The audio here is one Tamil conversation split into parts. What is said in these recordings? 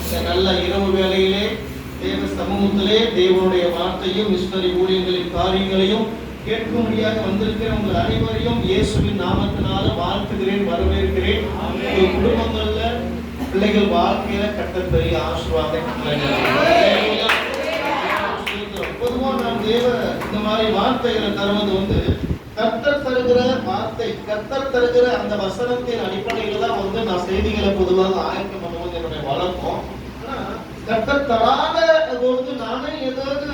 இந்த நல்ல இரவு வேளையிலே தேவ சமூகத்திலே தேவனுடைய வார்த்தையும் மிஷனரி ஊழியங்களின் காரியங்களையும் கேட்கும்படியாக வந்திருக்கிற உங்கள் அனைவரையும் இயேசுவின் நாமத்தினால வாழ்த்துகிறேன், வரவேற்கிறேன். உங்கள் குடும்பங்கள்ல பிள்ளைகள் வாழ்க்கையில கர்த்தர் பெரிய ஆசீர்வாதம். பொதுவா நான் தேவ இந்த மாதிரி வார்த்தைகளை தருவது கர்த்தர் தருகிற வார்த்தை, கர்த்தர் தருகிற அந்த வசனத்தின் அடிப்படையில தான் நான் செய்திகளை பொதுவாக ஆயத்தம் பண்ணுவது என்னுடைய வழக்கம். கர்த்தர் தராத பொழுது நானே ஏதாவது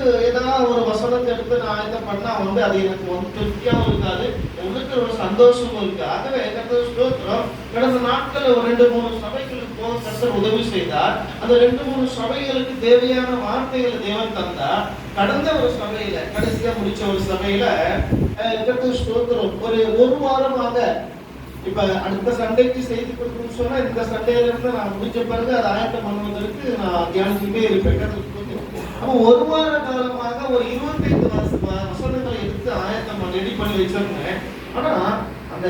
ஒரு வசனத்தை எடுத்து நான் ஆயத்தம் பண்ணா அது எனக்கு திருப்தியாகவும் இருக்காது, உங்களுக்கு ஒரு சந்தோஷமும் இருக்கு. ஆகவே கர்த்தர் ஸ்தோத்திரம். கடந்த நாட்கள் ஒரு 2-3 சபைகளுக்கு போக கர்த்தர் உதவி செய்தார். அந்த 2-3 சபைகளுக்கு தேவையான வார்த்தைகளை தேவன் தந்தார். கடந்த ஒரு சபையில கடைசியா முடிச்ச ஒரு சபையில கர்த்தர் ஸ்தோத்திரம் ஒரு வாரமாக இப்ப அடுத்த சண்டைக்கு செய்தி கொடுக்கணும்னு சொன்னா இந்த சண்டையில இருந்து நான் முடிச்ச பிறகு அதை ஆயத்தம் பண்ணுவதற்கு நான் தியானிச்சுட்டே இருப்பேன். அப்போ ஒரு வார காலமாக ஒரு 25 வசனங்களை எடுத்து ஆயத்தம் ரெடி பண்ணி வச்சிருந்தேன். ஆனா அந்த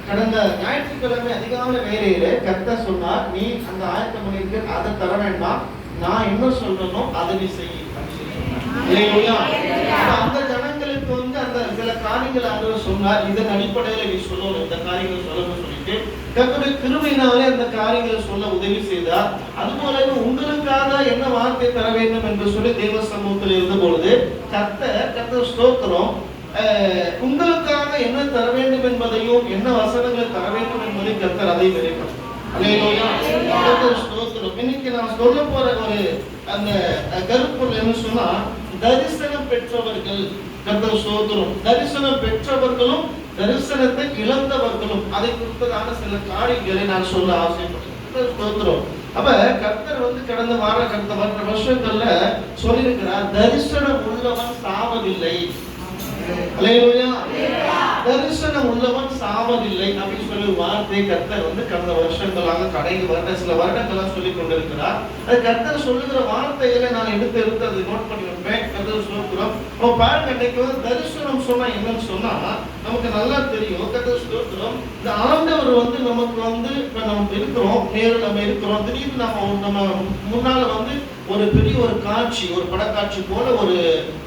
கடந்த ஞாயிற்றுக்கிழமை அதிகாலை வேலையில கர்த்தர் சொன்னார், நீ அந்த ஆயத்தம் பண்ணிருக்க அதை தர வேண்டாம், நான் என்ன சொல்றனோ அதை நீ செய்ய. அந்த ஜனங்களுக்கு அந்த சில காரியங்களை ஆண்டவர் சொன்னார், இதன் அடிப்படையில நீ சொல்லணும், இந்த காரியங்களை சொல்லணும்னு சொல்லிட்டு கர்த்தருடைய கிருபையினாலே அந்த காரியங்களை சொல்ல உதவி செய்தார். அதுபோல உங்களுக்காக என்ன வார்த்தை தர வேண்டும் என்று சொல்லி தேவ சமூகத்தில் இருந்த பொழுது கர்த்தர் ஸ்தோத்திரம் உங்களுக்காக என்ன தர வேண்டும் என்பதையும் என்ன வசனங்களை தர வேண்டும் என்பதையும் கர்த்தர் அதை வெளிப்படுத்தும். இன்னைக்கு நான் சொல்ல போற ஒரு அந்த கருப்பொருள் என்ன சொன்னா, தரிசனம் பெற்றவர்கள், கர்த்தர் ஸ்தோத்திரம், தரிசனம் பெற்றவர்களும் தரிசனத்தை இழந்தவர்களும் அதை குறித்ததான சில காரியங்களை நான் சொல்ல ஆசைப்படுகிறேன். ஸ்தோத்திரம். அப்ப கர்த்தர் கடந்த வருஷங்கள்ல சொல்லியிருக்கிறார், தரிசனம் உள்ளவன் சாவதில்லை. தரிசனம் உள்ளவன் சாவதில்லை அப்படின்னு சொல்லி வார்த்தை கர்த்தர் கடந்த வருஷங்களாக சில வருடங்களாக சொல்லிக் கொண்டிருக்கிறார். அது கர்த்தர் சொல்லுகிற வார்த்தைகளை நான் எடுத்து அதை நோட் பண்ணி வைப்பேன். கர்த்தர் சொல்லுகிறோம் பாருங்க, இன்னைக்கு தரிசனம் சொன்னா என்னன்னு சொன்னா நமக்கு நல்லா தெரியும். கர்த்தர் சொல்லுகிறோம், இந்த ஆண்டவர் நமக்கு இப்ப நம்ம இருக்கிறோம், நேரில் நம்ம இருக்கிறோம், திடீர்னு நம்ம முன்னால ஒரு பெரிய ஒரு காட்சி, ஒரு படக்காட்சி போல ஒரு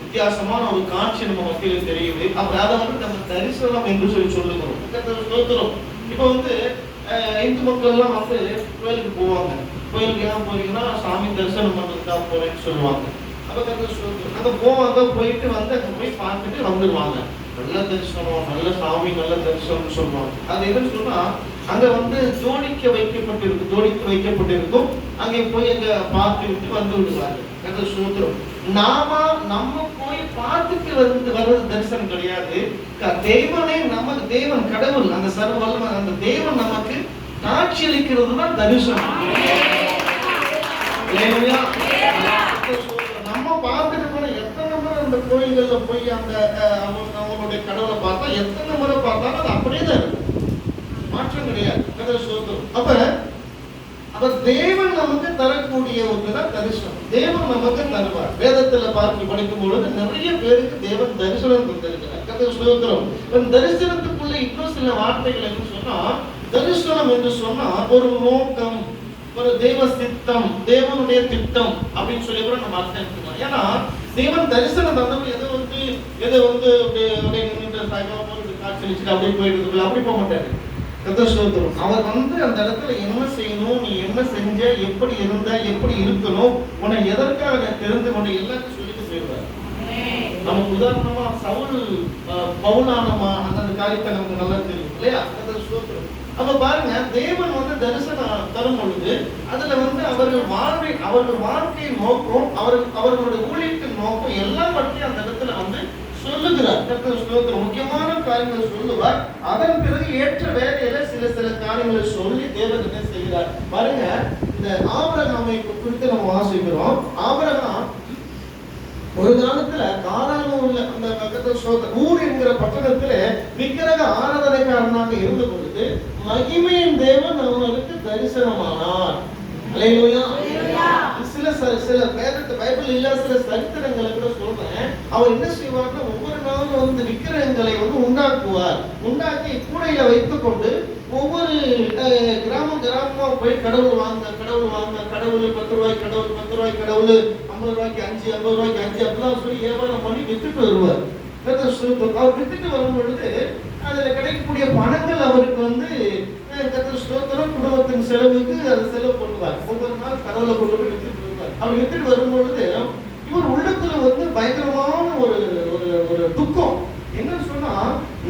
வித்தியாசமான ஒரு காட்சி நம்ம மத்தியில தெரியுது. அப்ப அதை நம்ம தரிசனம் என்று சொல்லுகிறோம். இப்ப இந்து மக்கள் எல்லாம் கோயிலுக்கு போவாங்க. கோயிலுக்கு ஏன் போறீங்கன்னா சாமி தரிசனம் பண்றதுக்காக போறேன்னு சொல்லுவாங்க. அப்ப அங்க போவாங்க, போயிட்டு அங்க போய் பார்த்துட்டு வந்துடுவாங்க. நல்ல தரிசனம், நல்ல சாமி, நல்ல தரிசனம் சொல்லுவாங்க. அது என்னன்னு சொன்னா அங்க ஜோடிக்க வைக்கப்பட்டிருக்கும். அங்கே போய் அங்க பார்த்து விட்டு வந்து விடுவாங்க. நம்ம போய் பார்த்துட்டு வர்றது தரிசனம் கிடையாது. தேவன் கடவுள், அந்த சர்வ வல்லமை, அந்த தேவன் நமக்கு காட்சி அளிக்கிறது தான் தரிசனம். நம்ம பார்த்துட்டு போன எத்தனை முறை அந்த கோயில்கள்ல போய் அந்த அவங்களுடைய கடவுளை பார்த்தா எத்தனை முறை பார்த்தாலும் அது அப்படியே தான் இருக்கும், மாற்றம் கிடையாது. அப்ப தேவன் நமக்கு தரக்கூடிய ஒன்றுதான் தரிசனம். தேவன் நமக்கு தருவார். வேதத்துல பார்த்து படிக்கும் பொழுது நிறைய பேருக்கு தேவன் தரிசனம் கொடுத்திருக்கிறார். தரிசனத்துக்குள்ள இன்னும் சில வார்த்தைகள் என்று சொன்னா, தரிசனம் என்று சொன்னா ஒரு நோக்கம், ஒரு தேவ சித்தம், தேவனுடைய திட்டம் அப்படின்னு சொல்லி கூட நம்ம அர்த்தம் எடுத்துக்கலாம். ஏன்னா தேவன் தரிசனம் தந்தவர் எதை காட்சி அப்படியே போயிட்டு அப்படி போக மாட்டாரு. அவர் அந்த இடத்துல என்ன செய்யணும், நீ என்ன செஞ்ச, எப்படி இருந்த, எப்படி இருக்கணும், உன்னை எதற்காக தெரிந்து கொண்டு எல்லாத்தையும் சொல்லிட்டு போயிடுவார். நமக்கு உதாரணமா பவுலானமா அந்த காரியத்தை நமக்கு நல்லா தெரியும் இல்லையா? அப்ப பாருங்க, தேவன் தரிசனம் தரும் பொழுது அதுல அவர்கள் வாழ்க்கை நோக்கம், அவர்களுடைய ஊழியத்தின் நோக்கம் எல்லாவற்றையும் அந்த இடத்துல சொல்லுகிறார். முக்கியமான காரியங்களை சொல்லுவார். அதன் பிறகு ஏற்ற வேலையில சில காரியங்களை சொல்லி தேவன் என்ன செய்கிறார் பாருங்க. இந்த ஆபிரகாமை குறித்து நம்ம வாசிக்கிறோம். ஆபிரகாம் ஒரு காலத்துல காரணம் உள்ள அந்த ஊர் என்கிற பட்டணத்துல விக்கிரக ஆராதனைக்காரனாக இருந்த பொழுது மகிமையின் தேவன் அவனுக்கு தரிசனமானார். சில பைபிள் இல்ல சில சரித்திரங்களை கூட சொல்றேன். அவர் என்ன செய்வார்னா ஒவ்வொரு நாளும் விக்கிரகங்களை உண்டாக்குவார். உண்டாக்கி கூடையில வைத்துக் கொண்டு ஒவ்வொரு கிராமமா போய் கடவுள் வாங்க கடவுள் 10 ரூபாய் கடவுள் 50 ரூபாய்க்கு 5 50 ரூபாய்க்கு 5 அப்படிலாம் சொல்லி வியாபாரம் பண்ணி வித்துட்டு வருவார். அவர் வித்துட்டு வரும் பொழுது அதுல கிடைக்கக்கூடிய பணங்கள் அவருக்கு வந்து கர்த்தர் ஸ்தோத்திரம் குடும்பத்தின் செலவுக்கு அதை செலவு பண்ணுவார். ஒவ்வொரு நாள் கடவுளை கொண்டு போய் வித்துட்டு வருவார். அவர் வித்துட்டு வரும் பொழுது இவர் உள்ளத்துல வந்து பயங்கரமான ஒரு துக்கம். என்னன்னு சொன்னா,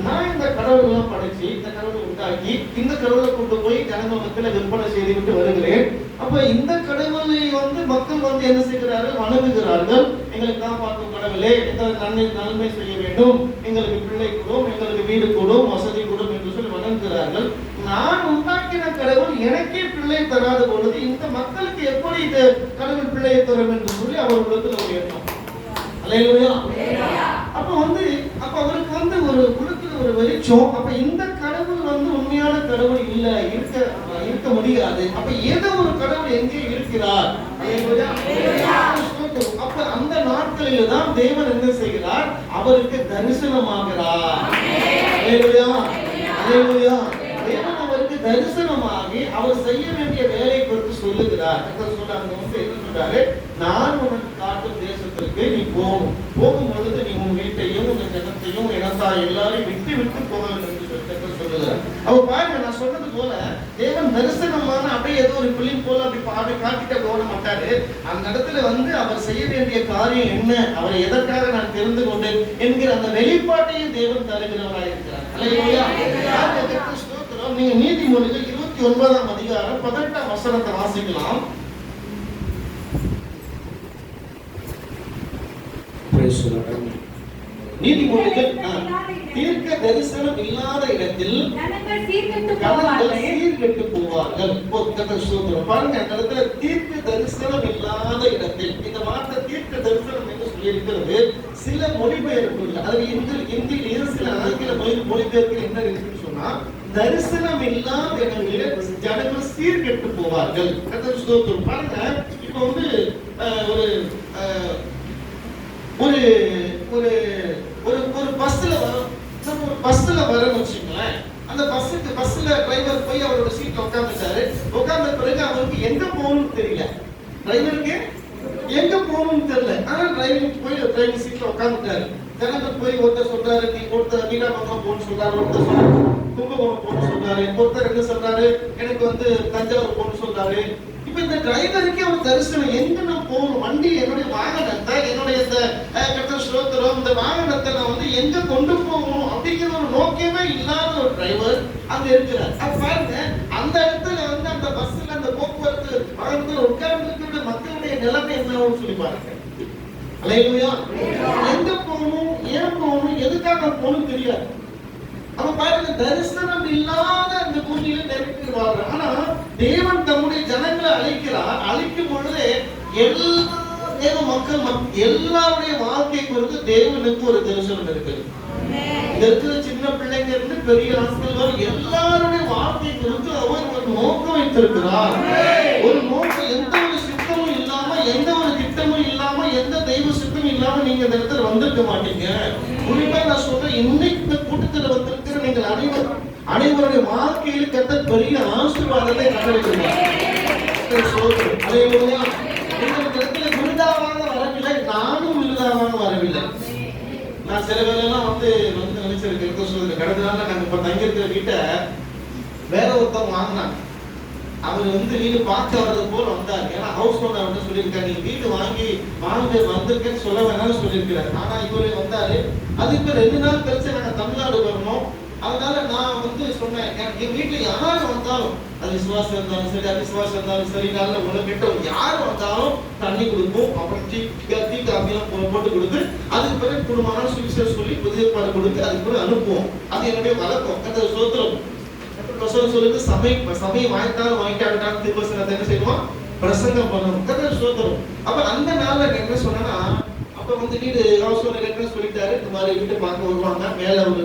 நான் இந்த கடவுளெல்லாம் படைச்சு இந்த கடவுளை உண்டாக்கி இந்த கடவுளை கொண்டு போய் ஜனங்க மத்தியில விற்பனை செய்து விட்டு வருகிறேன். அப்ப இந்த கடவுளை வந்து மக்கள் வந்து என்ன செய்கிறார்கள்? வணங்குகிறார்கள். எங்களை காப்பாற்றும் கடவுளே, எங்களுக்கு நன்மை செய்ய வேண்டும், எங்களுக்கு பிள்ளை கூடும், எங்களுக்கு வீடு கூடும், வசதி கூடும் என்று சொல்லி வணங்குகிறார்கள். நான் உண்டாக்கின கடவுள் எனக்கே பிள்ளை தராத பொழுது இந்த மக்களுக்கு எப்படி இந்த கடவுள் பிள்ளையை தரும் என்று சொல்லி அவர் உள்ளத்துல ஒரு எண்ணம். அப்ப அவருக்கு வந்து ஒரு உள்ளத்துல ஒரு வெளிச்சம். அப்ப இந்த கடவுள் வந்து உண்மையான கடவுள் இல்ல, இருக்க முடியாது. அப்ப ஏதோ ஒரு கடவுள் எங்கே இருக்கிறார். அப்ப அந்த நாட்களில் தான் தேவன் என்ன செய்கிறார்? அவருக்கு தரிசனமாகிறார். தேவன் அவருக்கு தரிசனமாகி அவர் செய்ய வேண்டிய வேலை குறித்து சொல்லுகிறார். நான் உனக்கு காட்டும் தேசத்திற்கு நீ போகும் பொழுது நீ உன் வீட்டையும் உன் ஜனத்தையும் இனத்தா எல்லாரையும் விட்டு போக வேண்டும் என்று சொல்லுகிறார். அவ பாருங்க, நான் சொன்னது போல தேவன் தரிசனமான அப்படியே ஏதோ ஒரு பிலிம் போல அப்படி காட்டிட்ட போட மாட்டாரு. அந்த இடத்துல வந்து அவர் செய்ய வேண்டிய காரியம் என்ன, அவரை எதற்காக நான் தெரிந்து கொண்டேன் என்கிற அந்த வெளிப்பாட்டையும் தேவன் தருகிறவராக இருக்கிறார். நீங்க நீதிமொழிகள் 29ஆம் அதிகாரம் 18ஆம் வசனத்தை வாசிக்கலாம். நீதிமொழிகள் தீர்க்க தரிசனம் இல்லாத இடத்தில் சீர்கெட்டு போவார்கள். பாருங்க, அந்த இடத்துல தீர்க்க தரிசனம் இல்லாத இடத்தில், இந்த வார்த்தை தீர்க்க தரிசனம் என்று சொல்லி இருக்கிறது. சில மொழிபெயர்ப்புகள், அது இந்தியில் சில ஆங்கில மொழிபெயர்ப்புகள் என்ன இருக்குன்னு சொன்னா, தரிசனம் இல்லாத இடங்களில் ஜனங்கள் சீர்கெட்டு போவார்கள். பாருங்க, இப்ப வந்து ஒரு ஒரு ஒரு பஸ்ல வரன்னு வச்சுங்களேன். அந்த பஸ்ல டிரைவர் போய் அவரோட சீட்ல உட்கார்ந்துட்டாரு. உட்கார்ந்த பிறகு அவருக்கு எங்க போகணும்னு தெரியல. டிரைவருக்கு எங்க போகணும்னு தெரியல. ஆனா டிரைவிங் சீட்ல உட்கார்ந்துட்டாரு. ஜனங்கள் போய் ஒருத்தர் சொல்றாரு, நீ ஒருத்தர் வீராபுரம் போன்னு சொல்றாரு, ஒருத்தர் சொல்றாரு கும்பகோணம் போன்னு சொல்றாரு, ஒருத்தர் என்ன சொல்றாரு, எனக்கு வந்து தஞ்சாவூர் போன்னு சொல்றாரு. இப்ப இந்த டிரைவருக்கு அவர் தரிசனம் எங்க நான் போகணும், வண்டி என்னுடைய வாகனத்தை, என்னுடைய இந்த வாகனத்தை நான் வந்து எங்க கொண்டு போகணும் அப்படிங்கிற ஒரு நோக்கமே இல்லாத ஒரு டிரைவர் அங்க இருக்கிறார். அப்ப பாருங்க, அந்த இடத்துல வந்து அந்த பஸ்ல அந்த போக்குவரத்து வாகனத்துல உட்கார்ந்து இருக்கிற மக்களுடைய நிலைமை என்னன்னு சொல்லி பாருங்க. அல்லேலூயா. எங்க போகணும், ஏன் போகணும், எதுக்காக போகணும் தெரியாது. அப்ப பாருங்க, தரிசனம் இல்லாத இந்த பூமியில நிறைவேற்றி வாழ்றாங்க. ஆனா தேவன் தம்முடைய ஜனங்களை அழைக்கிறார். அழைக்கும் பொழுது எல்லா தேவ மக்கள் எல்லாருடைய வாழ்க்கை குறித்து தேவனுக்கு ஒரு தரிசனம் இருக்குது. இருக்கிற சின்ன பிள்ளைங்க இருந்து பெரிய ஆசிரியர் எல்லாருடைய வாழ்க்கை குறித்து அவர் ஒரு நோக்கம் வைத்திருக்கிறார். ஒரு நோக்கம், எந்த ஒரு சித்தமும் இல்லாம, எந்த ஒரு திட்டமும் இல்லாம, எந்த தெய்வ சித்தமும் இல்லாம நீங்க இந்த இடத்துல வந்திருக்க மாட்டீங்க. குறிப்பா நான் சொல்றேன், இன்னைக்கு இந்த கூட்டத்தில் வந்திருக்கிற நீங்கள் அனைவருடைய வாழ்க்கையில் கர்த்தர் பெரிய ஆசீர்வாதத்தை கட்டளையிடுவார். விருதாவாக வரவில்லை, நானும் விருதாவாக வரவில்லை. நான் சில வேலையெல்லாம் வந்து நினைச்சிருக்கேன். கடந்த நாள் நாங்க இப்ப தங்கியிருக்கிற வீட்டை வேற ஒருத்தவங்க வாங்கினாங்க. அவர் வந்து வீடு பார்க்க வர்றது போல வந்தாரு. ஏன்னா ஹவுஸ் ஓனர் வந்து சொல்லியிருக்காரு, நீங்க வீடு வாங்க வந்திருக்கேன்னு சொல்ல வேணாம்னு சொல்லியிருக்கிறாரு. ஆனா இவரு வந்தாரு. அதுக்கு 2 நாள் கழிச்சு நாங்க தமிழ்நாடு வரணும். அதனால நான் வந்து சொன்னேன், என் வீட்டுல யாரு வந்தாலும், அது விசுவாசம் இருந்தாலும் சரி, அவிசுவாசம் இருந்தாலும் சரி, நல்ல உணவு யாரு வந்தாலும் தண்ணி கொடுப்போம், அப்புறம் டீ காஃபி எல்லாம் போட்டு கொடுத்து, அதுக்கு பிறகு குடும்பமான சுவிசேஷம் சொல்லி புதிய பாடு கொடுத்து அதுக்கு பிறகு அனுப்புவோம். அது என்னுடைய வழக்கம். அந்த சோத்திரம் சொல்லுங்க, சமயம் வாங்கிட்டாலும் வாங்கிட்டாலும் திருவசனத்தை என்ன செய்வோம், பிரசங்கம் பண்ணணும். சோத்திரம். அப்ப அந்த நாள்ல என்ன சொன்னா, அப்ப வந்து வீடு ஹவுஸ் ஓனர் என்ன சொல்லிட்டாரு, இந்த மாதிரி வீட்டை பார்க்க வருவாங்க, மேல ஒரு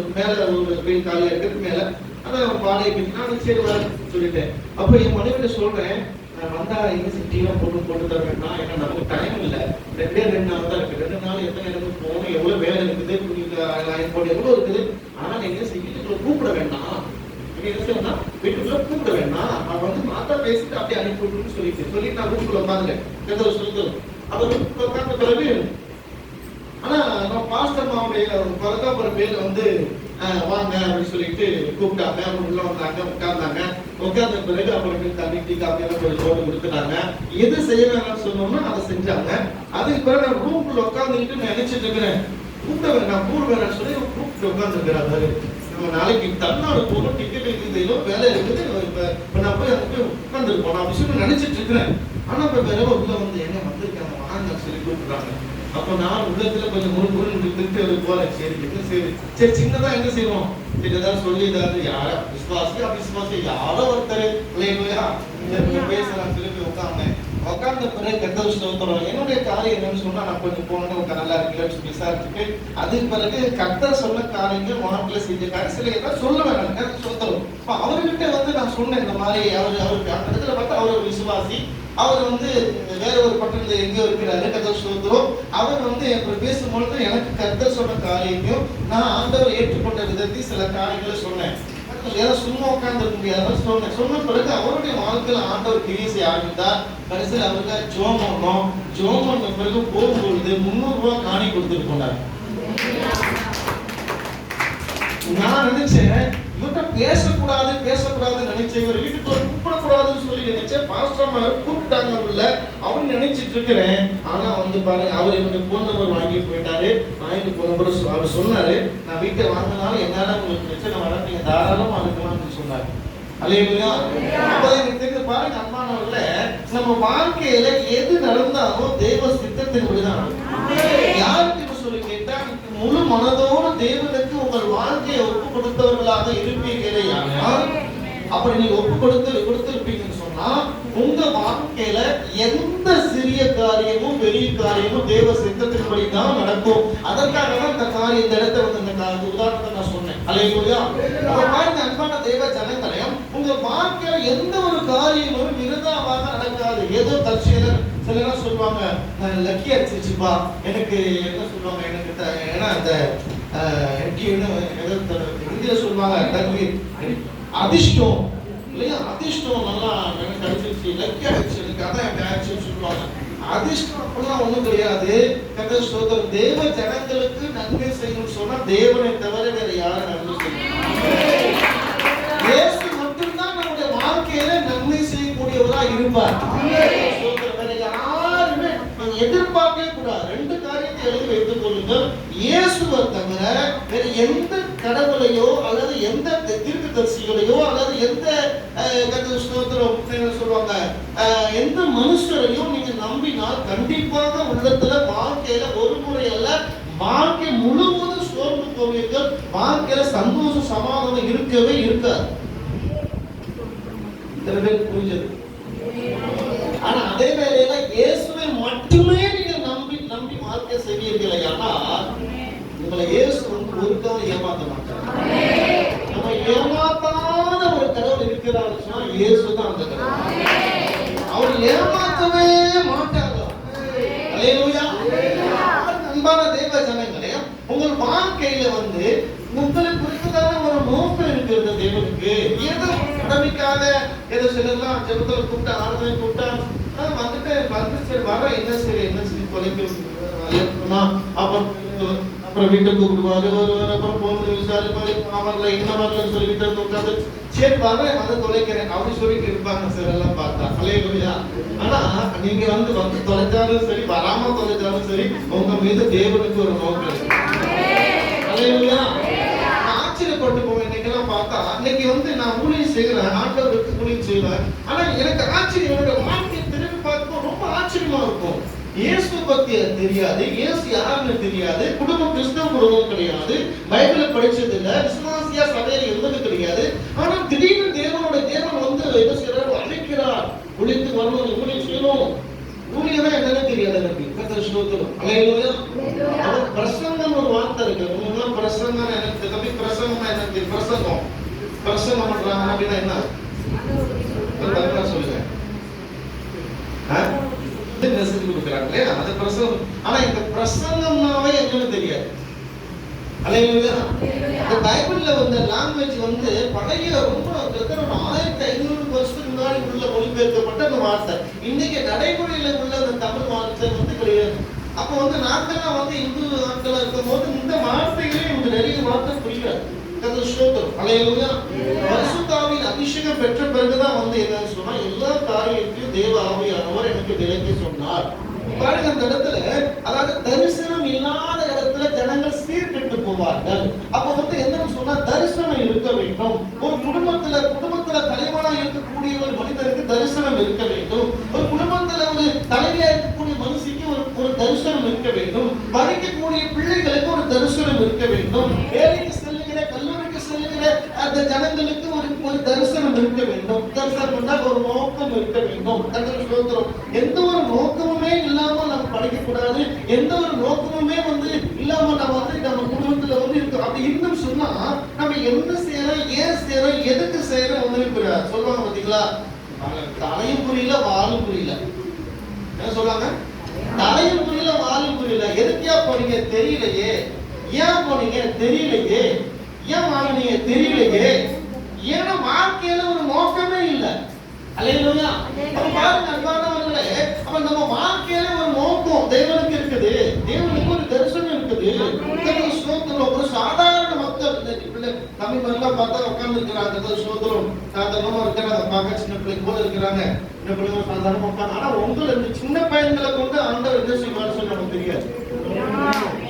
வீடு காலியா இருக்கிறது மேல, அதான் வாடகை நான் சரி வர சொல்லிட்டேன். அப்ப என் மனைவிட்ட சொல்றேன், நான் வந்தா எங்க சிட்டிலாம் போட்டு தர வேண்டாம், ஏன்னா நமக்கு டைம் இல்லை, 2 நாள் தான் இருக்கு. 2 நாள் எத்தனை இடத்துக்கு போகணும், எவ்வளவு வேலை இருக்குது, எவ்வளவு இருக்குது. ஆனா நீங்க சிட்டிக்குள்ள கூப்பிட வேண்டாம், வீட்டு கூப்பிட வேண்டாம், அவன் வந்து மாத்தா பேசிட்டு அப்படியே அனுப்பி விட்டுன்னு சொல்லிட்டு நான் ரூம்குள்ள உட்காந்துட்டேன். கர்த்தர் சொல்லுங்க. அவர் ரூம்குள்ள உட்கார்ந்த பிறகு ஆனா நான் பாஸ்டர் மாவுடைய பரதாபுர பேர்ல வந்து வாங்க அப்படின்னு சொல்லிட்டு கூப்பிட்டாங்க. அவங்க உள்ள வந்தாங்க, உட்கார்ந்தாங்க. உட்கார்ந்த பிறகு அவங்களுக்கு தண்ணி டீ காஃபி எல்லாம் கொஞ்சம் சோறு கொடுத்துட்டாங்க. எது செய்யணும்னு சொன்னோம்னா அதை செஞ்சாங்க. அதுக்கு பிறகு நான் ரூம்குள்ள உட்காந்துக்கிட்டு நினைச்சிட்டு இருக்கிறேன், கூப்பிட்டு நான் கூடுவேன் சொல்லி கூப்பிட்டு உட்காந்துருக்கிறாரு. நம்ம நாளைக்கு தமிழ்நாடு போகணும், டிக்கெட் இருக்குது, வேலை இருக்குது, இப்ப நான் போய் அங்கே போய் உட்காந்துருப்போம் அப்படின்னு சொல்லி நினைச்சிட்டு இருக்கிறேன். ஆனா இப்ப வேற உள்ள வந்து என்ன வந்திருக்காங்க வாங்க சொல்லி கூப்பிடுறாங்க. அப்ப நான் உள்ளத்துல கொஞ்சம் முழு இருந்துட்டு போறேன். சரி என்ன சரி சின்னதா என்ன செய்வோம், ஏதாவது சொல்லி ஏதாவது யாரா விசுவாசி அவிசுவாசி யாரோ ஒருத்தர் இல்லையா பேசலாம் சொல்லி உட்காந்தேன். உட்கார்ந்த பிறகு கர்த்தர் ஸ்தோத்திரம். என்னுடைய காரியம் என்னன்னு சொன்னா, நான் கொஞ்சம் போனோன்னு நல்லா இருக்குல்லன்னு விசாரிச்சுட்டு அதுக்கு பிறகு கர்த்தர் சொன்ன காரியங்கள் வாழ்க்கையில செஞ்ச கடைசியில ஏதாவது சொல்ல வேணாம் ஸ்தோத்திரம். அவர்கிட்ட வந்து நான் சொன்னேன் இந்த மாதிரி அவருக்கு அந்த இடத்துல பார்த்தா அவர் ஒரு விசுவாசி, அவர் வந்து வேற ஒரு பட்டணத்துல எங்கேயோ இருக்கிறாரு. கர்த்தர் ஸ்தோத்திரம். அவர் வந்து எனக்கு பேசும்பொழுது எனக்கு கர்த்தர் சொன்ன காரியத்தையும் நான் ஆண்டவர் ஏற்றுக்கொண்ட விதத்தையும் சில காரியங்களை சொன்னேன். ஏதோ சும்மா உட்கார்ந்து முடியாத சொன்ன பிறகு அவருடைய வாழ்க்கையில ஆண்டவர் கிரியை செய்ய ஆரம்பித்தார். கடைசியில் அவருக்கு ஜோம் பண்ண பிறகு போகும்பொழுது 300 ரூபாய் காணி கொடுத்துட்டு போனார். நான் நினைச்சேன் இவர்கிட்ட பேசக்கூடாது நினைச்சேன், இவர் வீட்டுக்கு கூப்பிடக்கூடாதுன்னு சொல்லி நினைச்சேன். பாஸ்டர் கூப்பிட்டாங்க உள்ள அவன் நினைச்சிட்டு இருக்கிறேன். ஆனா வந்து பாருங்க, அவர் என்னுடைய போன் நம்பர் வாங்கிட்டு போயிட்டாரு. வாங்கிட்டு போன அவர் சொன்னாரு, நான் வீட்டை வாங்கினாலும் என்னால உங்களுக்கு பிரச்சனை வர, நீங்க தாராளமா அனுப்பலாம்னு சொன்னாரு. அல்லேலூயா. அப்பதான் எனக்கு தெரிஞ்சு பாருங்க அன்பானவர்கள, நம்ம வாழ்க்கையில எது நடந்தாலும் தேவ சித்தத்தின்படிதான் நடக்கும். யாருக்கு சொல்லி கேட்டா, முழு மனதோடு தேவனுக்கு உங்கள் வாழ்க்கையை ஒப்பு கொடுத்தவர்களாக இருப்பீர்களேயானால், அப்படி நீங்க ஒப்பு கொடுத்திருப்பீங்கன்னு சொன்னா உங்க வாழ்க்கையில எந்த சிறிய காரியமும் பெரிய காரியமும் தேவ சித்தத்தின்படி தான் நடக்கும். அதற்காக தான் இந்த காரியம் இந்த இடத்தை வந்து இந்த உதாரணத்தை நான் சொன்னேன். அல்லேலூயா. பாருங்க அன்பான தேவ ஜனங்களையும், உங்க வாழ்க்கையில எந்த ஒரு காரியமும் விருதாவாக நடக்காது. ஏதோ தற்செயலா சிலர் சொல்லுவாங்க, லக்கி அடிச்சிருச்சுப்பா, எனக்கு என்ன சொல்லுவாங்க, எனக்கு ஏன்னா அந்த இந்தியில சொல்லுவாங்க அதிர்ஷ்டம் இல்லையா, அதிர்ஷ்டம் நல்லா எனக்கு கிடைச்சிருச்சு, லக்கி அடிச்சிருக்கு, அதான் எனக்கு ஆக்சுவல் சொல்லுவாங்க. அதிர்ஷ்டம் அப்படிலாம் ஒண்ணும் கிடையாது. கர்த்தர் ஸ்தோத்திரம். தேவ ஜனங்களுக்கு நன்மை செய்யணும்னு சொன்னா தேவனை தவிர வேற யாரும் நன்மை செய்யணும். இயேசு மட்டும்தான் நம்முடைய வாழ்க்கையில நன்மை செய்யக்கூடியவரா இருப்பார். யாருமே எதிர்பார்க்கவே கூடாது. 2 காரியத்தை எழுதி வைத்துக் கொள்ளுங்கள். இயேசுவை தவிர வேற எந்த கடவுளையோ அல்லது எந்த தீர்க்கதரிசிகளையோ அல்லது எந்த சொல்லுவாங்க எந்த மனுஷரையும் நீங்க நம்பினால் கண்டிப்பாக உள்ளத்துல வாழ்க்கையில ஒரு முறை அல்ல, வாழ்க்கை முழுவதும் சோர்ந்து போவீர்கள். வாழ்க்கையில சந்தோஷம் சமாதானம் இருக்கவே இருக்காது. புரிஞ்சது? ஆனா அதே வேளையில இயேசுவை மட்டுமே நீங்க நம்பி வாழ்க்கை செய்வீர்களே, ஆனா உங்களை இயேசு வந்து ஒரு காலம் ஏமாத்த மாட்டார். நம்ம ஏமாத்தாத ஒரு கடவுள் இருக்கிறார் சொன்னா இயேசு தான் அந்த கடவுள். அவர் ஏமாத்தவே மாட்டாங்க. அல்லேலூயா. அன்பான தேவ ஜனங்களே, உங்கள் வாழ்க்கையில வந்து உங்களை குறித்ததான ஒரு நோக்கம் இருக்கிறது தேவனுக்கு. ஏதோ கடமைக்காக ஏதோ சிலர்லாம் ஜெபத்துல கூப்பிட்டா ஆராதனை கூப்பிட்டா வந்துட்டு சரி வர என்ன சரி கொலைக்கு அப்புறம் வீட்டுக்கு கூப்பிடுவாரு, அப்புறம் போன் விசாரிப்பாரு, அவர்ல என்ன வரலன்னு சொல்லிட்டு உட்காந்து சரி வரேன் வந்து தொலைக்கிறேன் அப்படி சொல்லிட்டு இருப்பாங்க சார் எல்லாம் பார்த்தா. அல்லேலூயா. ஆனா நீங்க வந்து தொலைச்சாலும் சரி வராம தொலைச்சாலும் சரி உங்க மீது தேவனுக்கு ஒரு நோக்கம் இருக்கு. அல்லேலூயா. ஆச்சரியப்பட்டு போவேன். இன்னைக்கெல்லாம் பார்த்தா இன்னைக்கு வந்து நான் ஊழியம் செய்கிறேன், ஆண்டவருக்கு ஊழியம் செய்வேன். ஆனா எனக்கு ஆச்சரியம், என்னோட வாழ்க்கையை திரும்பி பார்க்கும் ரொம்ப ஆச்சரியமா இருக்கும். இயேசு பத்தி தெரியாது, இயேசு யாருன்னு தெரியாது, குடும்பம் கிறிஸ்தவ குடும்பம் கிடையாது, பைபிளை படிச்சது இல்ல, விசுவாசியா சபையில இருந்தது கிடையாது. ஆனா திடீர்னு தேவன் வந்து என்ன செய்யறாரு, அழைக்கிறார், ஊழியத்துக்கு வரணும், ஊழியம் செய்யணும். ஊழியமே என்னன்னு தெரியாது எனக்கு. கர்த்தர் ஸ்தோத்திரம். அல்லேலூயா. பிரசங்கம் ஒரு வார்த்தை இருக்கு. உங்களுக்குலாம் பிரசங்கம் எனக்கு தம்பி, பிரசங்கம்னா எனக்கு பிரசங்கம் பண்றாங்க அப்படின்னா என்ன சொல்லுங்க. மெசேஜ் கொடுக்குறாங்களே அது பிரசங்கம். ஆனா இந்த பிரசங்கம்னாவே என்னன்னு தெரியாது. அல்லேலூயா. அந்த பைபிள்ல வந்த லாங்குவேஜ் வந்து பழைய ரொம்ப கிட்டத்தட்ட 1500 வருஷத்துக்கு முன்னாடி உள்ள மொழிபெயர்க்கப்பட்ட அந்த வார்த்தை. இன்னைக்கு நடைமுறையில உள்ள அந்த தமிழ் வார்த்தை வந்து கிடையாது. அப்ப வந்து நாங்கெல்லாம் வந்து இந்து ஆட்களா இருக்கும் போது இந்த வார்த்தைகளே நமக்கு நிறைய வார்த்தை புரியாது. ஸ்தோத்திரம். அல்லேலூயா. பரிசுத்தாவின் அபிஷேகம் பெற்ற பிறகுதான் வந்து என்னன்னு சொன்னா எல்லா காரியத்தையும் தேவ ஆவியானவர் எனக்கு விளக்கி சொன்னார். பாருங்க அந்த இடத்துல, அதாவது தரிசனம் இல்லாத இடத்துல ஜனங்கள் சீர்கெட்டு போவார்கள். அப்ப வந்து என்னன்னு சொன்னா தரிசனம் இருக்க வேண்டும். ஒரு குடும்பத்துல தலைவனா இருக்கக்கூடிய ஒரு மனிதருக்கு தரிசனம் இருக்க வேண்டும். ஒரு குடும்பத்துல ஒரு தலைவியா இருக்கக்கூடிய மனுஷிக்கு ஒரு தரிசனம் இருக்க வேண்டும். படிக்கக்கூடிய பிள்ளைகளுக்கு ஒரு தரிசனம் இருக்க வேண்டும். வேலைக்கு செல்லுகிற கல்லூரிக்கு செல்லுகிற அந்த ஜனங்களுக்கு ஒரு தரிசனம் இருக்க வேண்டும். தரிசனம்னா ஒரு நோக்கம் இருக்க வேண்டும். எந்த ஒரு நோக்கமுமே இல்லாம நம்ம படிக்க கூடாது. எந்த ஒரு நோக்கமுமே வந்து இல்லாம நம்ம குடும்பத்துல வந்து இருக்கு. அப்படி இன்னும் சொன்னா நம்ம என்ன செய்யறோம், ஏன் செய்யறோம், எதுக்கு செய்யறோம் வந்து சொல்லுவாங்க பாத்தீங்களா? தலையும் புரியல, வாழும் புரியல. என்ன சொல்றாங்க? தலையும் புரியல, வாழும் புரியல. எதுக்கியா போனீங்க தெரியலையே, ஏன் போனீங்க தெரியலையே, ஏன் வாங்கினீங்க தெரியலையே. ஏன்னா வாழ்க்கையில ஒரு நோக்கமே இல்லை. அல்லேலூயா. அப்ப பாருங்க அன்பானவர்களே, அப்ப நம்ம வாழ்க்கையில ஒரு நோக்கம் தேவனுக்கு இருக்குது. தேவனுக்கு ஒரு தரிசனம் இருக்குது. ஒரு சாதாரண மக்கள் தமிழ் மாதிரிலாம் பார்த்தா உட்கார்ந்து இருக்கிறாங்க. சோதரம் சாதாரணமா இருக்கிறாங்க, பார்க்க சின்ன பிள்ளைங்க போல இருக்கிறாங்க. சின்ன பிள்ளைங்க சாதாரணமா உட்காந்து. ஆனா உங்களை இந்த சின்ன பையன்களை கொண்டு ஆண்டவர் என்ன செய்வார் சொல்லி நமக்கு தெரியாது.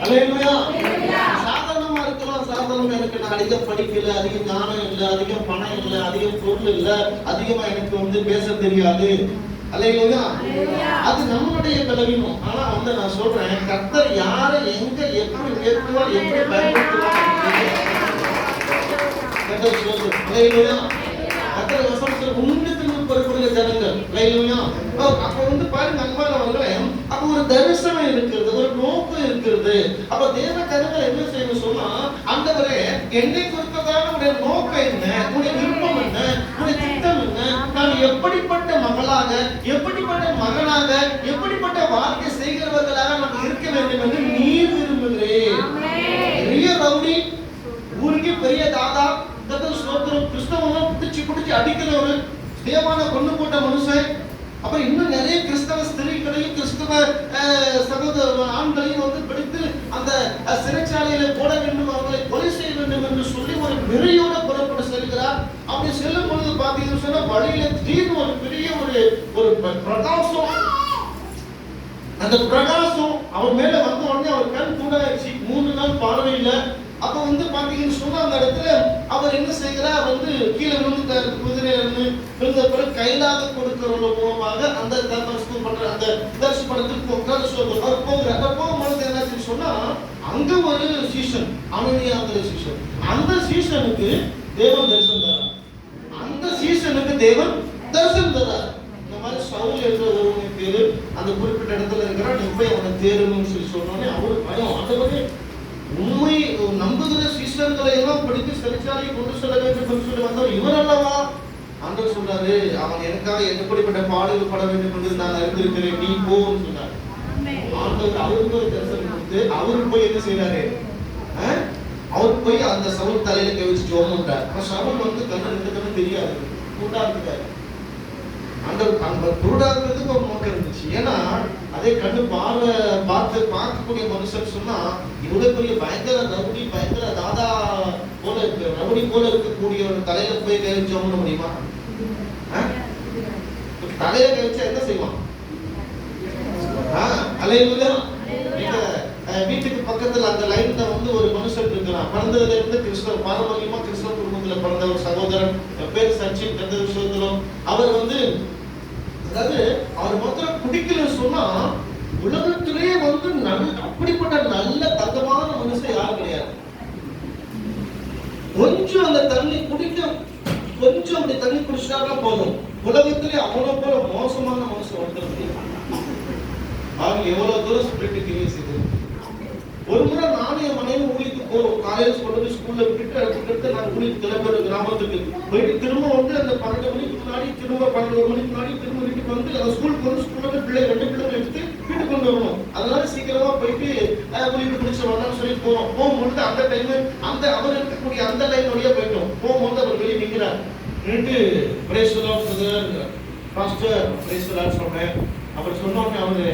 அல்லேலூயா. சாதாரணமா இருக்கலாம். சாதாரணமா எனக்கு நான் அதிகம் படிக்கல, அதிகம் ஞானம் இல்லை, அதிகம் பணம் இல்லை, அதிகம் பொருள் இல்லை, அதிகமா எனக்கு வந்து பேச தெரியாது. அல்லேலூயா. அது நம்மளுடைய பலவீனம். ஆனா வந்து நான் சொல்றேன், கர்த்தர் யாரை எங்க எப்படி உயர்த்துவார், எப்படி பயன்படுத்துவார். அல்லேலூயா. கர்த்தர் வசனத்தில் உன்னதத்திற்கு பொறுப்புள்ள ஜனங்கள். அல்லேலூயா. அப்ப வந்து பாருங்க அன்பானவர்களே, அப்ப ஒரு தரிசனம் இருக்கிறது, ஒரு நோக்கம் இருக்கிறது. அப்ப தேவ ஜனங்கள் என்ன செய்யணும் சொன்னா, ஆண்டவரே என்னை குறித்ததான உடைய நோக்கம் என்ன, உடைய விருப்பம் என்ன, உடைய திட்டம் என்ன, நான் எப்படிப்பட்ட மகளாக, எப்படிப்பட்ட மகனாக, எப்படிப்பட்ட வாழ்க்கை செய்கிறவர்களாக நான் இருக்க வேண்டும் என்று நீர் விரும்புகிறேன். பெரிய ரவுடி, ஊருக்கு பெரிய தாதா, கிறிஸ்தவனும் பிடிச்சு அடிக்கிறவரு, தேவான கொண்டு போட்ட மனுஷன். அப்புறம் இன்னும் நிறைய கிறிஸ்தவ ஸ்திரீகளையும் கிறிஸ்தவ சகோதர ஆண்களையும் வந்து பிடித்து அந்த சிறைச்சாலையில போட வேண்டும், அவர்களை கொலை செய்ய வேண்டும் என்று சொல்லி ஒரு வெறியோட புறப்பட செல்கிறார். அப்படி செல்லும் பொழுது பாத்தீங்கன்னு சொன்னா வழியில திடீர்னு ஒரு பெரிய ஒரு பிரகாசம், அந்த பிரகாசம் அவர் மேல வந்த உடனே அவர் கண் கூடாச்சு. 3 நாள் பார்வை இல்லை. அப்ப வந்து பாத்தீங்கன்னு சொன்னா அந்த இடத்துல அவர் என்ன செய்கிறார், வந்து கீழே விழுந்து குதிரையில இருந்து விழுந்த பிறகு கைலாக கொடுக்கிறவங்க மூலமாக அந்த தரிசனம் பண்ற அந்த தரிசனத்துக்கு உட்கார்ந்து சொல்றார். போகும்போது என்னாச்சுன்னு சொன்னா அங்க ஒரு சீசன், அனனியாங்கிற சீசன், அந்த சீசனுக்கு தேவன் தரிசனம் தரார். அந்த சீசனுக்கு தேவன் தரிசனம் தரார். இந்த மாதிரி சவுல் என்ற ஒருவனை பேரு அந்த குறிப்பிட்ட இடத்துல இருக்கிறான், நீ போய் அவனை தேரணும்னு சொல்லி சொன்னோன்னே அவரு பயம். அந்த மாதிரி உண்மை நம்புகிற சீசன்களை எல்லாம் படித்து சிறைச்சாலையை கொண்டு செல்ல வேண்டும் என்று சொல்லி வந்தவர் இவர் அல்லவா? ஆண்டவர் சொல்றாரு, அவன் எனக்காக எப்படிப்பட்ட பாடுகள் பட வேண்டும் என்று நான் அறிந்திருக்கிறேன், நீ போன்னு சொன்னார். ஆண்டவர் அவருக்கு ஒரு தரிசனம் கொடுத்து அவருக்கு போய் என்ன செய்யறாரு, அவருக்கு போய் அந்த சவுல் தலையில கை வச்சு ஜோம் பண்றார். சவுல் வந்து கண்ணு 2 கண்ணு தெரியாது, கூட்டா இருக்காரு. அந்த குருடாக்குறதுக்கு ஒரு நோக்கம் இருந்துச்சு. ஏன்னா அதே கண்ணு பார்க்கக்கூடிய மனுஷன் சொன்னா இவ்வளவு பெரிய பயங்கர ரவுடி, பயங்கர தாதா போல இருக்கு, ரவுடி போல இருக்கக்கூடிய ஒரு தலையில போய் கை வச்சு பண்ண முடியுமா? தலையில கை வச்சா என்ன செய்வான்? அல்லேலூயா. வீட்டுக்கு பக்கத்துல அந்த லைன்ல வந்து ஒரு மனுஷன் இருக்கிறான். பிறந்ததுல இருந்து கிறிஸ்தவ பாரம்பரியமா கிறிஸ்தவ குடும்பத்துல பிறந்த ஒரு சகோதரன், பேர் சச்சின். எந்த விஷயத்திலும் அவர் வந்து, அதாவது அவர் மாத்திரம் குடிக்கலன்னு சொன்னா உலகத்திலேயே வந்து அப்படிப்பட்ட நல்ல தங்கமான மனுஷன் யாரும் கிடையாது. கொஞ்சம் அந்த தண்ணி குடிக்க, கொஞ்சம் அப்படி தண்ணி குடிச்சாக்கா போதும், உலகத்திலே அவ்வளவு போல மோசமான மனுஷன் வந்துருக்கு. அவங்க எவ்வளவு தூரம் ஸ்பிரிட் கிரியேட் செய்து. ஒரு முறை நானும் என் மனைவி ஊழிக்கு போறோம். காலேஜ் கொண்டு ஸ்கூல்ல விட்டுட்டு நாங்கள் ஊழிக்கு கிளம்புற கிராமத்துக்கு போயிட்டு திரும்ப வந்து அந்த 12 மணிக்கு முன்னாடி, திரும்ப 12 மணிக்கு முன்னாடி திரும்ப வீட்டுக்கு வந்து அந்த ஸ்கூலுக்கு வந்து ஸ்கூல்ல பிள்ளை 2 பிள்ளைங்க எடுத்து வீட்டுக்கு கொண்டு வரணும். அதனால சீக்கிரமா போயிட்டு உங்களுக்கு பிடிச்ச வரலாம்னு சொல்லி போறோம். போகும்பொழுது அந்த டைம் அந்த அவர் இருக்கக்கூடிய அந்த லைன் வழியா போயிட்டோம். போகும்போது அவர் வெளியே நிற்கிறார். நின்று praise the Lord brother pastor praise the Lord சொன்னேன். அப்புறம் சொன்னோடனே அவரு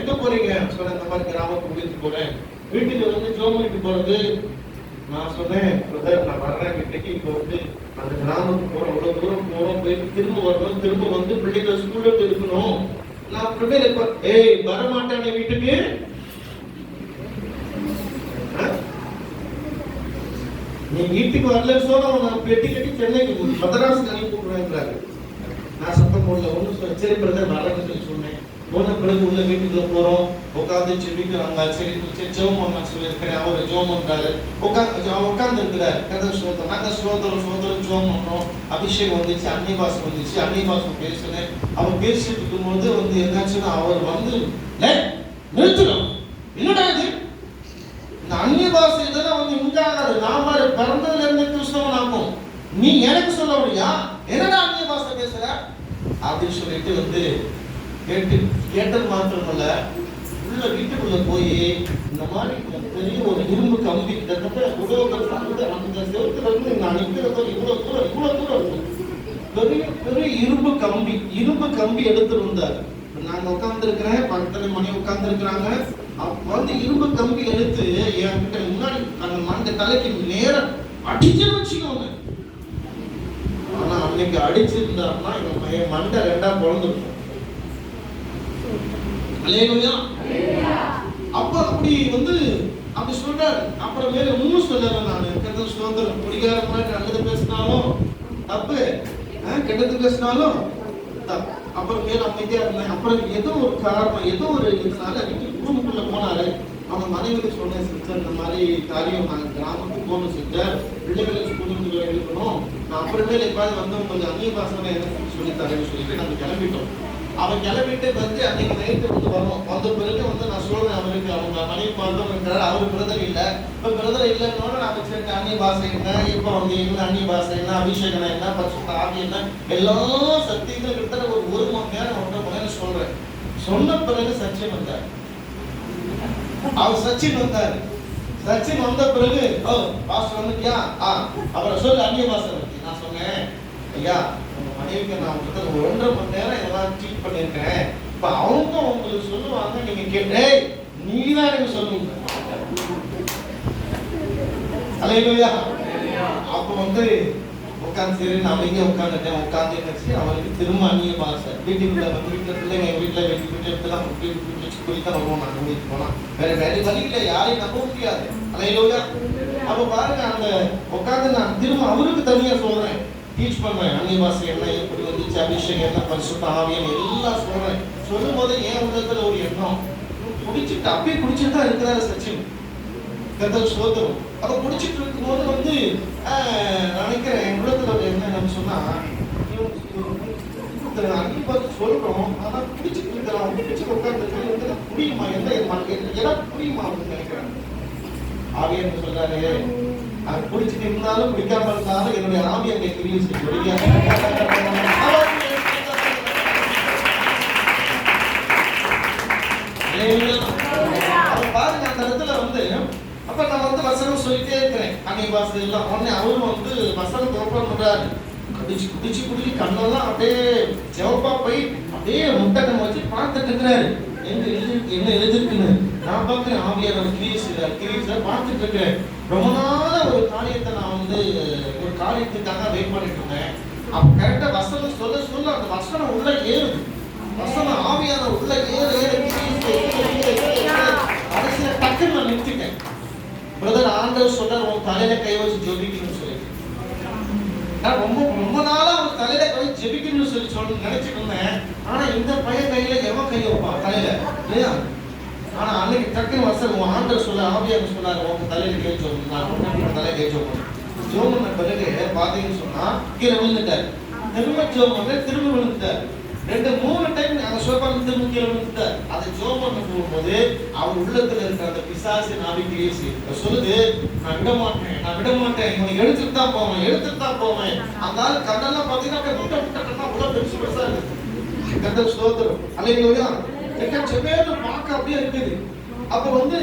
எங்க போறீங்க சொன்ன, இந்த மாதிரி கிராமத்துக்கு வீட்டுக்கு போறேன். வீட்டுக்கு வந்து ஜோமனிக்கு போறது. நான் சொன்னேன், பிரதர் நான் வர்றேன் வீட்டுக்கு. இப்போ வந்து அந்த கிராமத்துக்கு போறோம், அவ்வளவு தூரம் போறோம், போயிட்டு திரும்ப வரணும், திரும்ப வந்து பிள்ளைகள் ஸ்கூல்ல இருக்கணும். நான் பிள்ளைகள் வரமாட்டேன் வீட்டுக்கு. நீ வீட்டுக்கு வரலன்னு சொன்னா நான் பெட்டி கட்டி சென்னைக்கு மதராசுக்கு அனுப்பி விடுறேன்றாரு. நான் சத்தம் போடல, ஒன்றும் சரி பிரதர் வரேன்னு சொல்லி சொன்னேன். போன பிறகு உள்ள வீட்டுக்குள்ள போறோம், உட்காந்து செபிக்கிறாங்க. சரி ஜெபம் பண்ண சொல்லியிருக்கிறேன். அவர் ஜெபம் பண்றாரு, உட்கார்ந்து இருக்கிறார். கதை ஸ்ரோதம், நாங்க ஸ்ரோதரம் ஜெபம் பண்றோம். அபிஷேகம் வந்துச்சு, அந்நிய பாசம் வந்துச்சு, அந்நிய பாசம் பேசுனேன். அவர் பேசிட்டு இருக்கும்போது வந்து என்னாச்சுன்னா அவர் வந்து நிறுத்தணும். என்னடா இது, இந்த அந்நிய பாசை இதெல்லாம் வந்து உண்டாகாது. நாம பிறந்ததுல இருந்து கிறிஸ்தவன் ஆகும். நீ எனக்கு சொல்ல முடியா என்னடா அந்நிய பாசை பேசுற அப்படின்னு சொல்லிட்டு வந்து கேட்டது மாத்திரமல்ல, உள்ள வீட்டுக்குள்ள போய் இந்த மாதிரி பெரிய ஒரு இரும்பு கம்பி கிட்டத்தட்ட அந்த செவத்துல இருந்து நான் நிற்கிறதோ இவ்வளவு தூரம் பெரிய பெரிய இரும்பு கம்பி எடுத்துட்டு வந்தார். நாங்க உட்கார்ந்து இருக்கிறேன், பக்கத்துல மணி உட்கார்ந்து இருக்கிறாங்க. வந்து இரும்பு கம்பி எடுத்து என் கிட்ட முன்னாடி அந்த மண்டை தலைக்கு நேரம் அடிச்சு வச்சுக்கோங்க. ஆனா அன்னைக்கு அடிச்சிருந்தாருன்னா என் மண்டை ரெண்டா பிறந்திருக்கும். அப்ப அப்படி வந்து அப்படி சொல்றாரு. அப்புறம் மேல இன்னும் சொல்லல, நான் கெட்டது சுதந்திரம், குடிகார மாதிரி நல்லது பேசினாலும் தப்பு, கெட்டது பேசினாலும் தப்பு. அப்புறம் மேல அமைதியா இருந்தேன். அப்புறம் ஏதோ ஒரு காரணம், ஏதோ ஒரு இதனால ரூமுக்குள்ள போனாரு. அவங்க மனைவிக்கு சொன்னேன், சிஸ்டர் இந்த மாதிரி காரியம் நாங்கள் கிராமத்துக்கு போகணும் சிஸ்டர், பிள்ளைகளை ஸ்கூலுக்கு எழுதணும். நான் அப்புறமேல எப்பாவது வந்து கொஞ்சம் அந்நிய பாசனை எனக்கு சொல்லித்தரேன்னு சொல்லிட்டு நாங்கள் கிளம்பிட்டோம். அவன் கிளம்பிட்டு வந்து அன்னைக்கு நைட்டு வந்து வரும். வந்த பிறகு வந்து நான் சொல்றேன், அவருக்கு அவங்க மனைவி பார்த்தோம் இருக்கிறார், அவரு பிரதர் இல்லை. இப்போ பிரதர் இல்லைன்னு நாம சேர்ந்து அந்நிய பாஷை என்ன, இப்போ வந்து என்ன அந்நிய பாஷை என்ன, அபிஷேகம் என்ன, பரிசுத்த ஆவி என்ன, எல்லா சத்தியங்களும் கிட்ட ஒரு மணி நேரம் 1.5 மணி நேரம் சொல்றேன். சொன்ன பிறகு சச்சின் வந்தார். அவர் சச்சின் வந்தார். சச்சின் வந்த பிறகு பாஸ்டர் வந்துட்டியா, அப்புறம் சொல்லு அந்நிய பாஷை பத்தி. நான் சொன்னேன், ஐயா மனைவிக்கு நான் வந்து 1.5 மணி நேரம் எல்லாம் ட்ரீட் பண்ணிருக்கேன். இப்ப அவங்க உங்களுக்கு சொல்லுவாங்க, நீங்க கேட்டே நீதான் எனக்கு சொல்லுங்க. அல்லேலூயா. அப்ப வந்து உட்காந்து சரி நான் இங்க உட்காந்துட்டேன். உட்காந்து வச்சு அவருக்கு திரும்ப அந்நிய பாஷை. வீட்டுக்குள்ள வந்து வீட்டுல வீட்டுலாம் குறித்தான் வருவோம். நாங்கள் வீட்டுக்கு போனா வேற வழி இல்லை, யாரையும் நம்ப முடியாது. அல்லேலூயா. அப்ப பாருங்க, அந்த உட்காந்து நான் திரும்ப அவருக்கு தனியா சொல்றேன், டீச் பண்ணுவேன். அந்நிய பாஷை என்ன, எப்படி வந்துச்சு, அபிஷேகம் என்ன, பரிசுத்த ஆவியம் எல்லாம் சொல்றேன். சொல்லும் போது என் உள்ளத்துல ஒரு எண்ணம், குடிச்சிட்டு அப்படியே குடிச்சிட்டு தான் இருக்கிறாரு சச்சின். கர்த்தருக்கு ஸ்தோத்திரம். அப்ப குடிச்சிட்டு இருக்கும்போது வந்து நினைக்கிறேன், என் உள்ளத்துல ஒரு எண்ணம் என்னன்னு சொன்னா, அந்நிய பாஷை சொல்றோம், ஆனா குடிச்சிட்டு இருக்கிறான், குடிச்சு உட்கார்ந்து புரியுமா, என்ன புரியுமா அப்படின்னு நினைக்கிறேன். ஆவியன்னு சொல்றாரு, அது குடிச்சிட்டு இருந்தாலும் குடிக்காம இருந்தாலும் என்னுடைய ஆவி அங்கே கிரியை செய்யும். பாருங்க அந்த இடத்துல வந்து அப்ப நான் வந்து வசனம் சொல்லிட்டே இருக்கிறேன், அன்னைய பாஷை எல்லாம். உடனே அவரும் வந்து வசனம் ஓப்பன் பண்றாரு. குடிச்சு கண்ணெல்லாம் அப்படியே சிவப்பா போய் அப்படியே முட்டை வச்சு பார்த்துட்டு இருக்கிறாரு. என்ன எழுதிருக்குன்னு நான் பார்க்கிறேன். ஆவியானவர் கிரீஸ் பார்த்துட்டு இருக்கிறேன். ரொம்ப நாள ஒரு காரியத்தை நான் வந்து ஒரு காரியத்துக்காக வெயிட் பண்ணிட்டு இருந்தேன். அப்ப கரெக்டா வசனம் சொல்ல அந்த வசனம் உள்ள ஏறுது. வசனம் ஆவியான உள்ள ஏறு கடைசியில டக்குன்னு நான் நிறுத்திட்டேன். பிரதர் ஆண்டவர் சொல்றார், உன் தலையில கை வச்சு ஜெபிக்கணும்னு சொல்லி. நான் ரொம்ப நாளா அவன் தலையில கை ஜெபிக்கணும்னு சொல்லி நினைச்சிட்டு இருந்தேன். ஆனா இந்த பையன் கையில எவன் கையை வைப்பான் தலையில இல்லையா? ஆனா அன்னைக்கு டக்குன்னு வசனம் ஆண்டவர் சொல்ல ஆவியானவர் சொன்னாரு, உங்க தலையில கை வச்சு நான் தலையை கை வச்சு ஜோமன் பிறகு பாத்தீங்கன்னு சொன்னா கீழே விழுந்துட்டாரு. திரும்ப ஜோமன் திரும்ப விழுந்துட்டாரு. 2-3 டைம் அந்த சோபால திரும்ப கீழே விழுந்துட்டார். அதை ஜோமன் போகும்போது அவர் உள்ளத்துல இருக்கிற அந்த பிசாசு நாவி கிரேசி சொல்லுது, நான் விட மாட்டேன் இவனை எடுத்துட்டு தான் போவேன். அந்த ஆள் கண்ணெல்லாம் பாத்தீங்கன்னா முட்டை உள்ள பெருசு பெருசா இருக்கு. கர்த்தருக்கு ஸ்தோத்திரம். அல்லேலூயா. செவேன்னு பார்க்க அப்படியே இருக்குது. அப்ப வந்து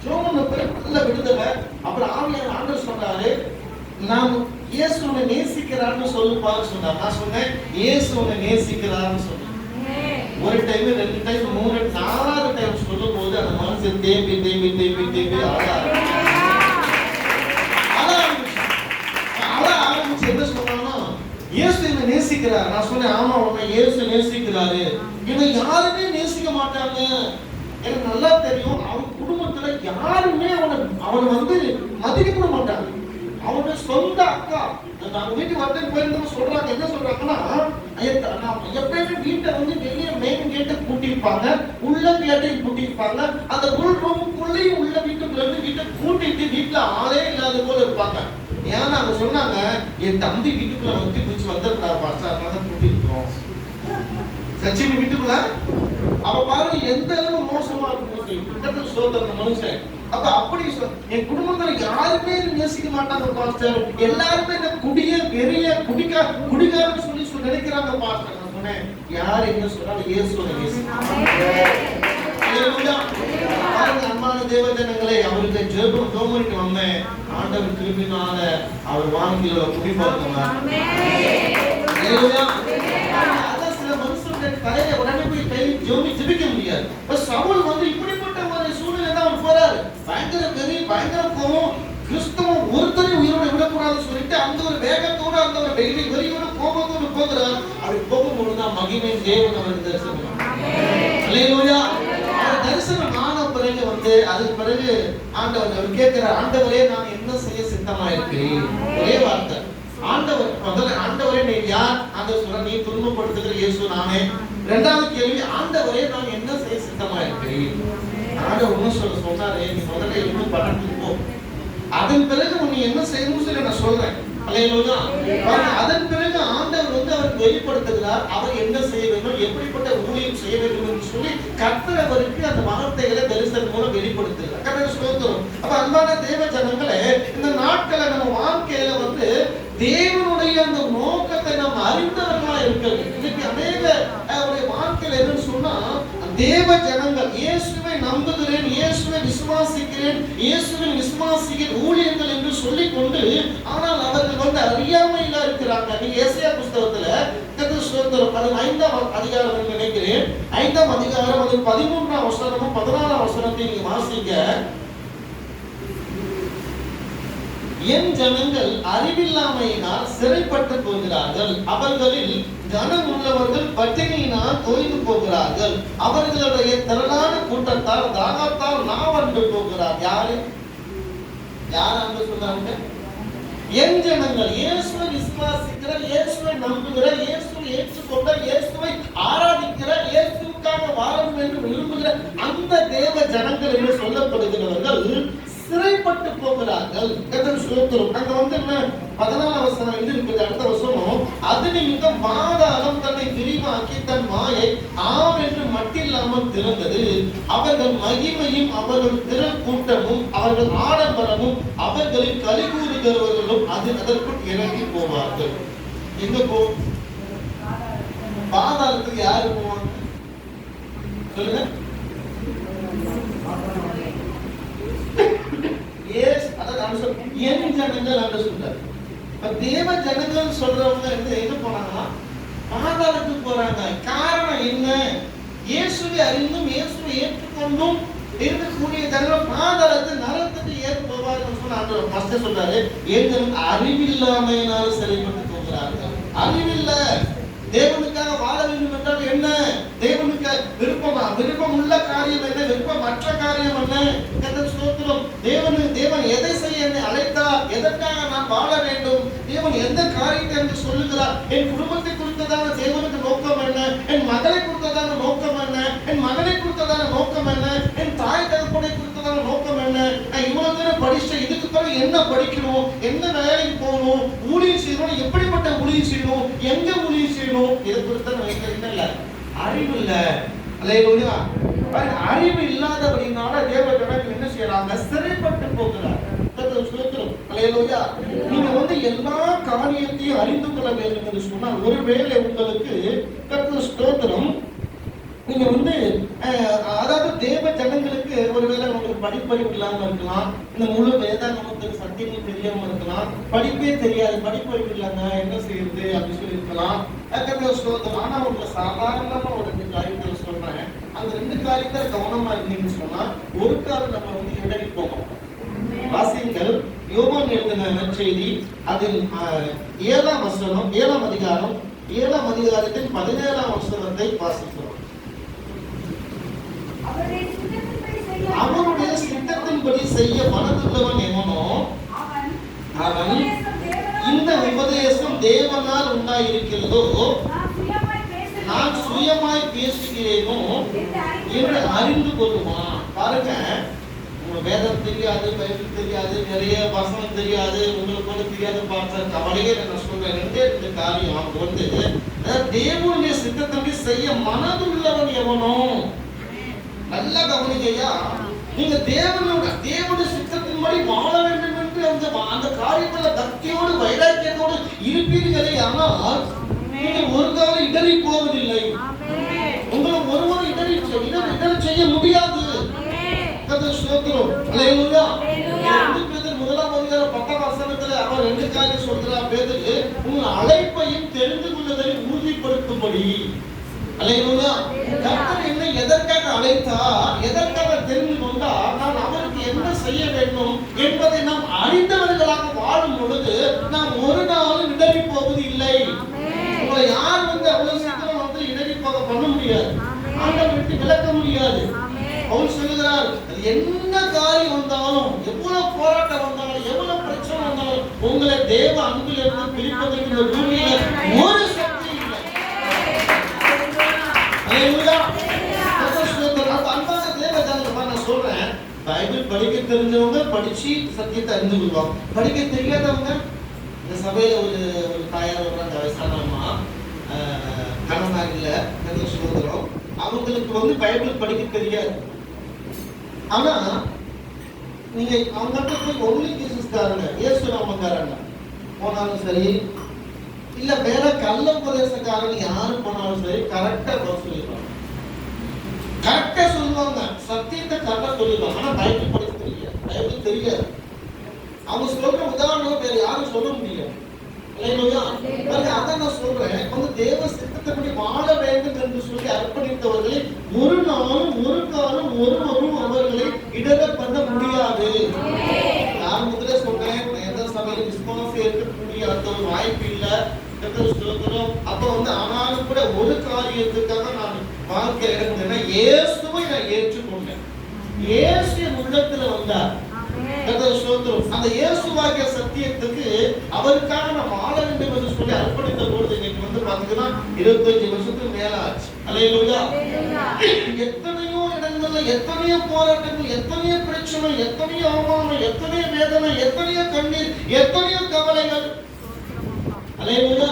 ஜோமன நல்ல விடுதலை. அப்புறம் ஆவியான ஆண்டவர் சொல்றாரு, நான் இயேசு உன்னை நேசிக்கிறான்னு சொல்லுப்பான்னு சொன்னார். நான் சொன்னேன், இயேசு உன்னை நேசிக்கிறான்னு சொன்னேன். ஒரு டைம், 2 டைம், 3, 4வது டைம் சொல்லும் போது அந்த மனுஷன் தேம்பி தேம்பி தேம்பி தேம்பி அழ ஆரம்பிச்சு என்ன சொன்னான்னா, இயேசு என்னை நேசிக்கிறார். நான் சொன்னேன், ஆமா உன்னை இயேசு நேசிக்கிறாரு. இவனை யாருமே நேசிக்க மாட்டாங்க. எனக்கு நல்லா தெரியும், அவன் குடும்பத்துல யாருமே அவனை வந்து மதிக்க கூட மாட்டாங்க. அவனோட சொந்த அக்கா நாங்க வீட்டுக்கு வந்து போயிருந்தோம் சொல்றாங்க. என்ன சொல்றாங்கன்னா, எப்பயுமே வீட்டை வந்து வெளியே மெயின் கேட்டை பூட்டிருப்பாங்க, உள்ள கேட்டை பூட்டிருப்பாங்க. அந்த உள் ரூமுக்குள்ளேயும் உள்ள வீட்டுக்குள்ள இருந்து வீட்டை பூட்டிட்டு வீட்டுல ஆளே இல்லாத போல இருப்பாங்க. ஏன்னா அவங்க சொன்னாங்க, என் தம்பி வீட்டுக்குள்ள வந்து குடிச்சு வந்துருந்தாரு பாஸ்டர், அதனால பூட்டிருக்கோம். சச்சின் வீட்டுக்குள்ள அவ பாருங்க எந்த அளவு மோசமா இருக்கும் சோதனை மனுஷன். அப்ப அப்படி என் குடும்பத்துல யாருமே நேசிக்க மாட்டாங்க பாஸ்டர், எல்லாருமே இந்த குடிய பெரிய குடிகாரன்னு சொல்லி நினைக்கிறாங்க பாஸ்டர். நான் சொன்னேன், யார் என்ன சொன்னாலும் இயேசுவை நேசிக்கிறாங்க. அன்பான தேவஜனங்களே, அவருக்கு ஜெபம் தோமரிக்கு வந்தேன். ஆண்டவர் கிருபையினால அவர் வாழ்க்கையில குடிப்பாங்க. சில மனுஷனுடைய கரையை உடனே போய் கை ஜோமி ஜெபிக்க முடியாது. சவுல் வந்து இப்படிப்பட்ட ஒரு சூழ்நிலை தான் அவர் போறாரு. பயங்கர கோபம். கிறிஸ்தவம் ஒருத்தரையும் உயிரோட விடக்கூடாதுன்னு சொல்லிட்டு அந்த ஒரு வேகத்தோட அந்த ஒரு வெறியோட கோபத்தோடு போகிறார். அப்படி போகும்போதுதான் மகிமை தேவன் அவருக்கு தரிசனம். அல்லேலூயா. தரிசனம் ஆன பிறகு வந்து அதுக்கு பிறகு ஆண்டவர் கேட்கிறார், ஆண்டவரே நான் என்ன செய்ய சித்தமா இருக்கிறேன்? ஒரே வார்த்தை, ஆண்டவர் முதல்ல, ஆண்டவரே நீ யார்? ஆண்டவர் சொல்ற, நீ துன்பப்படுத்துகிற இயேசு நானே. 2வது கேள்வி, ஆண்டவரே நான் என்ன செய்ய சித்தமா இருக்கிறேன்? ஆண்டவர் ஒன்னும் சொன்னாரு, நீ முதல்ல இன்னும் பணத்துக்கு போ, அதன் பிறகு நீ என்ன செய்யணும்னு சொல்லி நான் சொல்றேன். அல்லேலூயா. அதன் பிறகு ஆண்டவர் வந்து அவருக்கு வெளிப்படுத்துகிறார், அவர் என்ன செய்ய வேண்டும், எப்படிப்பட்ட ஊழியம் செய்ய வேண்டும் என்று சொல்லி கர்த்தர் அவருக்கு அந்த வார்த்தைகளை தரிசனம் மூலம் வெளிப்படுத்துகிறார். கர்த்தர் ஸ்தோத்திரம். அப்ப அன்பான தேவ ஜனங்களே, இந்த நாட்களை நம்ம வாழ்க்கையில வந்து தேவனுடைய அந்த நோக்கத்தை நாம் அறிந்தவர்களா இருக்கிறது. இன்னைக்கு அநேக வாழ்க்கையில என்னன்னு சொன்னா, தேவ ஜனங்கள் இயேசுவை நம்புகிறேன், இயேசுவை விசுவாசிக்கிறேன், இயேசுவின் விசுவாசிக்கிற ஊழியர்கள் என்று சொல்லிக் கொண்டு, ஆனால் அவர்கள் வந்து அறியாமையில இருக்கிறாங்க. நீங்க ஏசாயா புஸ்தகத்துல 5ஆம் அதிகாரம் நினைக்கிறேன், 5ஆம் அதிகாரம் 13ஆம் வசனமும் 14ஆம் வசனத்தை நீங்க வாசிங்க. என் ஜனங்கள் அறிவில்லாமையினால் சிறைப்பட்டு போகிறார்கள், அவர்களில் கனம் உள்ளவர்கள் பட்டினியினால் தோய்ந்து போகிறார்கள், அவர்களுடைய திரளான கூட்டத்தால் தாகத்தால் நாவண்டு போகிறார். யாரு அங்க சொல்றாங்க? என் ஜனங்கள் இயேசுவை விசுவாசிக்கிற, இயேசுவை நம்புகிற, இயேசுவை ஏற்றுக்கொண்ட, இயேசுவை ஆராதிக்கிற, இயேசுக்காக வாழணும் என்று விரும்புகிற அந்த தேவ ஜனங்கள் என்று சொல்லப்படுகிறவர்கள் சிறைப்பட்டு போகிறார்கள். அங்க வந்து 14ஆம் வசனம் இருக்குது. அடுத்த வசனம், அது நிமித்தம் பாதாளம் தன்னை விரிவாக்கி தன் வாயை ஆவென்று மட்டில்லாமல் திறந்தது, அவர்கள் மகிமையும் அவர்கள் திரள் கூட்டமும் அவர்கள் ஆடம்பரமும் அவர்களின் கலிகூறுகிறவர்களும் அதற்குள் இறங்கி போவார்கள். எங்க போ? பாதாளத்துக்கு யாரு போவாங்க சொல்லுங்க? என் ஜனங்கள் என்று சொல்றாரு. தேவ ஜனங்கள் சொல்றவங்க எங்க போனாங்கன்னா பாதாளத்துக்கு போறாங்க. காரணம் என்ன? இயேசுவை அறிந்தும் இயேசுவை ஏற்றுக்கொண்டும் இருக்கக்கூடிய ஜனங்கள் பாதாளத்தை நரகத்துக்கு ஏற்று போவார்கள் சொன்ன சொல்றாரு. எங்கள் அறிவில்லாமையினால் சிறைப்பட்டு போகிறார்கள். அறிவில்ல. தேவனுக்காக வாழ வேண்டும் என்றால் என்ன? தேவனுக்கு விருப்பம் உள்ள காரியம் என்ன, விருப்பமற்ற காரியம் என்ன? தேவன் எதை செய்ய என்னை அழைத்தார், எதற்காக நான் வாழ வேண்டும், தேவன் எந்த காரியத்தை என்று சொல்லுகிறார், என் குடும்பத்தை குறித்ததான தேவனுக்கு நோக்கம் என்ன, என் மகளை குறித்ததான நோக்கம் என்ன, என் மகனை குறித்ததான நோக்கம் என்ன, என் தாய் தகப்பனை குறித்ததான நோக்கம் என்ன, நான் இவ்வளவு நேரம் படிச்சேன், இதுக்கு பிறகு என்ன படிக்கணும், என்ன வேலைக்கு போகணும், ஊழியம் செய்யணும், எப்படிப்பட்ட ஊழியம் செய்யணும், எங்க ஊழியம் செய்யணும், இதை குறித்த அறிவு இல்ல. அல்லேலூயா. அறிவு இல்லாதபடினால தேவ ஜனங்கள் என்ன செய்யறாங்க? சிறைப்பட்டு போகிறார். அல்லேலூயா. நீங்க வந்து எல்லா காரியத்தையும் அறிந்து கொள்ள வேண்டும் என்று சொன்னால், ஒருவேளை உங்களுக்கு கர்த்தர் ஸ்தோத்திரம், நீங்க வந்து அதாவது தேவ ஜனங்களுக்கு ஒருவேளை படிப்பறிவு இல்லாம இருக்கலாம், இந்த முழு வேதாகமத்துக்கு சத்தியமும் தெரியாம இருக்கலாம், படிப்பே தெரியாது, படிப்பறிவு இல்லைங்க என்ன செய்யுது அப்படின்னு சொல்லி இருக்கலாம். ஆனா உங்களை சாதாரணமா ஒரு 2 காரியங்களை சொல்றேன். அந்த 2 காரியத்தை கவனமா இருந்தீங்கன்னு சொன்னா ஒரு காலம் நம்ம வந்து இடறி போகும். வாசிங்கள் யோவான் எழுதின நற்செய்தி அதில் 7ஆம் வசனம், 7ஆம் அதிகாரம், 7ஆம் அதிகாரத்தின் 17ஆம் வசனத்தை வாசிக்கிறோம். அவருடைய சித்தத்தின்படி செய்ய மனதுள்ளவன் எவனோ அவன் இந்த உபதேசம் தேவனால் உண்டாயிருக்கிறதோ நான் சுயமாய் பேசுகிறேனோ என்று அறிந்து கொள்ளுவான். பாருங்க, வேதம் தெரியாது, பைபிள் தெரியாது, நிறைய வசனம் தெரியாது, உங்களுக்கு வந்து தெரியாத பார்த்த கவலையே நான் சொல்றேன். 2 காரியம். அவங்க வந்து தேவனுடைய சித்தத்தை செய்ய மனதுள்ளவன் எவனோ. நல்லா கவனிக்கையா, நீங்க தேவனுடைய சித்தத்தின்படி வாழ வேண்டும் என்று அந்த காரியத்துல பக்தியோடு வைராக்கியத்தோடு இருப்பீர்களே, ஆனால் நீங்க ஒரு காலம் இடறி போவதில்லை. உங்களை ஒருவரும் இடறி செய்ய முடியாது. அவர் 2 காரியம் சொல்றார். பேதுரு உங்கள் அழைப்பையும் தெரிந்து கொள்வதை உறுதிப்படுத்தும்படி. அல்லேலூயா. கர்த்தர் என்னை எதற்காக அழைத்தார், எதற்காக தெரிந்து கொண்டார், நான் அவருக்கு என்ன செய்ய வேண்டும் என்பதை நாம் அறிந்தவர்களாக வாழும் பொழுது நாம் ஒரு நாளும் இடறி போவது இல்லை. உங்களை யார் வந்து அவ்வளவு சீக்கிரம் வந்து இடறி போக பண்ண முடியாது, ஆண்டவர் விட்டு விலக்க முடியாது. அவர் சொல்லுகிறார், என்ன காரியம் வந்தாலும், எவ்வளவு போராட்டம் வந்தாலும், எவ்வளவு பிரச்சனை வந்தாலும் உங்களை தேவ அன்பில் இருந்து பிரிப்பதற்கு இந்த பூமியில ஒரு சக்தி இல்லை. அன்பான தேவ ஜனங்களா, நான் சொல்றேன், பைபிள் படிக்க தெரிஞ்சவங்க படிச்சு சத்தியத்தை அறிந்து கொள்வாங்க. படிக்க தெரியாதவங்க, இந்த சபையில ஒரு தாயார் வர்றாங்க, வயசானவமா, கணவனாக இல்ல, சுதந்திரம், அவங்களுக்கு வந்து பைபிள் படிக்க தெரியாது. ஆனா நீங்க அவங்கள்ட்ட போய் ஒன்லி ஜீசஸ்காரங்க, இயேசு நாமக்காரங்க போனாலும் சரி, இல்ல வேற கள்ள உபதேசக்காரங்க யாரு போனாலும் சரி, கரெக்டா சொல்லிடுவாங்க, கரெக்டா சொல்லுவாங்க, சத்தியத்தை கரெக்டா சொல்லிடுவாங்க. ஆனா பைபிள் படிக்க தெரியாது, பைபிள் தெரியாது. அவங்க சொல்ற உதாரணம் வேற யாரும் சொல்ல முடியாது. அதான் நான் சொல்றேன், வந்து தேவ சித்தத்தின்படி வாழ வேண்டும் என்று சொல்லி அர்ப்பணித்தவர்களை ஒரு நாளும் ஒரு காலம் ஒருவரும் அவர்களை இடர பண்ண முடியாது. நான் முதல்ல சொல்றேன், எந்த சபையில விசுவாசம் இருக்கக்கூடிய அந்த ஒரு வாய்ப்பு இல்லை. அப்ப வந்து ஆனாலும் கூட ஒரு காரியத்துக்காக நான் வாழ்க்கை இறங்குறேன்னா இயேசுவை நான் ஏற்றுக்கொண்டேன். இயேசு என் உள்ளத்துல வந்தார். அந்த இயேசுவாகிய சத்தியத்துக்கு அவருக்காக நான் வாழ வேண்டும் என்று சொல்லி அர்ப்பணித்த பொழுது இன்னைக்கு வந்து பாத்தீங்கன்னா 25 வருஷத்துக்கு மேல ஆச்சு. அல்லேலூயா. எத்தனையோ இடங்கள்ல எத்தனையோ போராட்டங்கள், எத்தனையோ பிரச்சனை, எத்தனையோ அவமானம், எத்தனையோ வேதனை, எத்தனையோ கண்ணீர், எத்தனையோ கவலைகள். அல்லேலூயா.